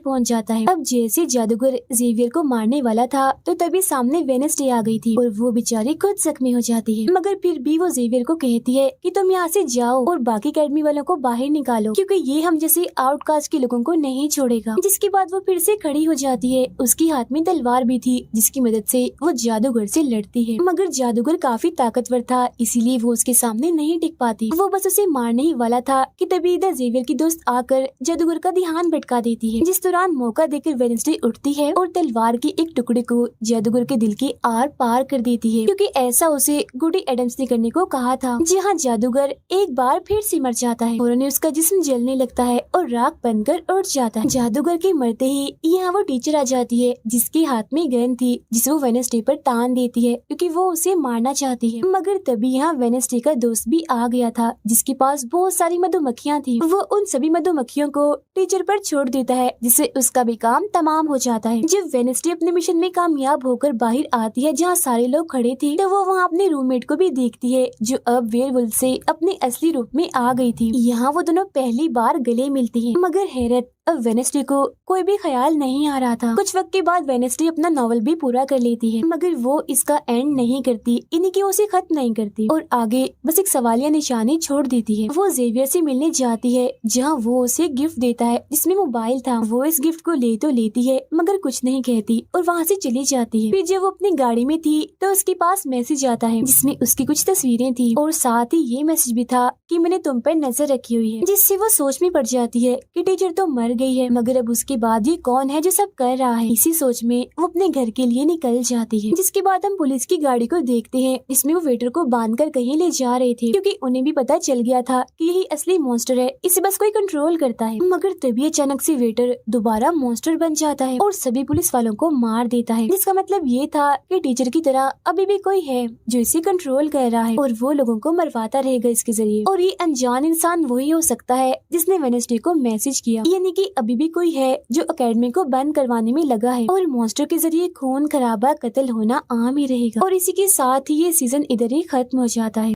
पहुँच जाता है। अब जैसे जादूगर जेवियर को मारने वाला था तो तभी सामने वेडनेसडे आ गई थी और वो बेचारी खुद जख्मी हो जाती है, मगर फिर भी वो जेवियर को कहती है कि तुम यहाँ से जाओ और बाकी एकेडमी वालों को बाहर निकालो, क्योंकि ये हम जैसे आउटकास्ट के लोगों को नहीं छोड़ेगा। जिसके बाद वो फिर से खड़ी हो जाती है, उसके हाथ में तलवार भी थी, जिसकी मदद से वो जादूगर से लड़ती है, मगर जादूगर काफी ताकतवर था, इसीलिए वो उसके सामने नहीं टिक पाती। वो बस उसे मारने ही वाला था कि तभी इधर जेवियर की दोस्त आकर जादूगर का ध्यान भटका देती है, जिस दौरान मौका देकर वेडनेसडे उठती है और तलवार के एक टुकड़े को जादूगर के दिल के आर पार कर देती है, क्योंकि ऐसा उसे गुडी एडम्स ने करने को कहा था। जहाँ जादूगर एक बार फिर से मर जाता है और उन्हें उसका जिस्म जलने लगता है और राख बनकर उड़ जाता है। जादूगर के मरते ही यहाँ वो टीचर आ जाती है, जिसके हाथ में गन थी, जिसे वो वेडनेसडे पर तान देती है क्योंकि वो उसे मारना चाहती है। मगर तभी यहाँ वेडनेसडे का दोस्त भी आ गया था, जिसके पास बहुत सारी मधुमक्खियाँ थी। वो उन सभी मधुमक्खियों को टीचर पर छोड़ देता है, जिससे उसका भी काम तमाम हो जाता है। जब वेडनेसडे अपने मिशन में कामयाब होकर बाहर आती है जहाँ सारे लोग खड़े थे, तो वो वहाँ अपने रूममेट को भी देखती है, जो अब वेयरवुल्फ से अपने असली रूप में आ गई थी। यहाँ वो दोनों पहली बार गले मिलती हैं, मगर हैरत अब वेडनेसडे को कोई भी ख्याल नहीं आ रहा था। कुछ वक्त के बाद वेडनेसडे अपना नॉवल भी पूरा कर लेती है, मगर वो इसका एंड नहीं करती, यानी कि उसे खत्म नहीं करती और आगे बस एक सवालिया निशानी छोड़ देती है। वो जेवियर से मिलने जाती है, जहाँ वो उसे गिफ्ट देता है जिसमें मोबाइल था। वो इस गिफ्ट को ले तो लेती है मगर कुछ नहीं कहती और वहाँ से चली जाती है। फिर जब वो अपनी गाड़ी में थी तो उसके पास मैसेज आता है, जिसमें उसकी कुछ तस्वीरें थी और साथ ही ये मैसेज भी था कि मैंने तुम पर नजर रखी हुई है, जिससे वो सोच में पड़ जाती है कि टीचर तो मर गई है, मगर अब उसके बाद ये कौन है जो सब कर रहा है। इसी सोच में वो अपने घर के लिए निकल जाती है, जिसके बाद हम पुलिस की गाड़ी को देखते हैं। इसमें वो वेटर को बांधकर कहीं ले जा रहे थे, क्योंकि उन्हें भी पता चल गया था कि यही असली मॉन्स्टर है, इसे बस कोई कंट्रोल करता है। मगर तभी अचानक से वेटर दोबारा मॉन्स्टर बन जाता है और सभी पुलिस वालों को मार देता है, जिसका मतलब ये था कि टीचर की तरह अभी भी कोई है जो इसे कंट्रोल कर रहा है और वो लोगों को मरवाता रहेगा इसके जरिए। और ये अनजान इंसान वही हो सकता है जिसने वेडनेसडे को मैसेज किया, यानी कि अभी भी कोई है जो एकेडमी को बंद करवाने में लगा है और मॉन्स्टर के जरिए खून खराबा कत्ल होना आम ही रहेगा। और इसी के साथ ही ये सीजन इधर ही खत्म हो जाता है।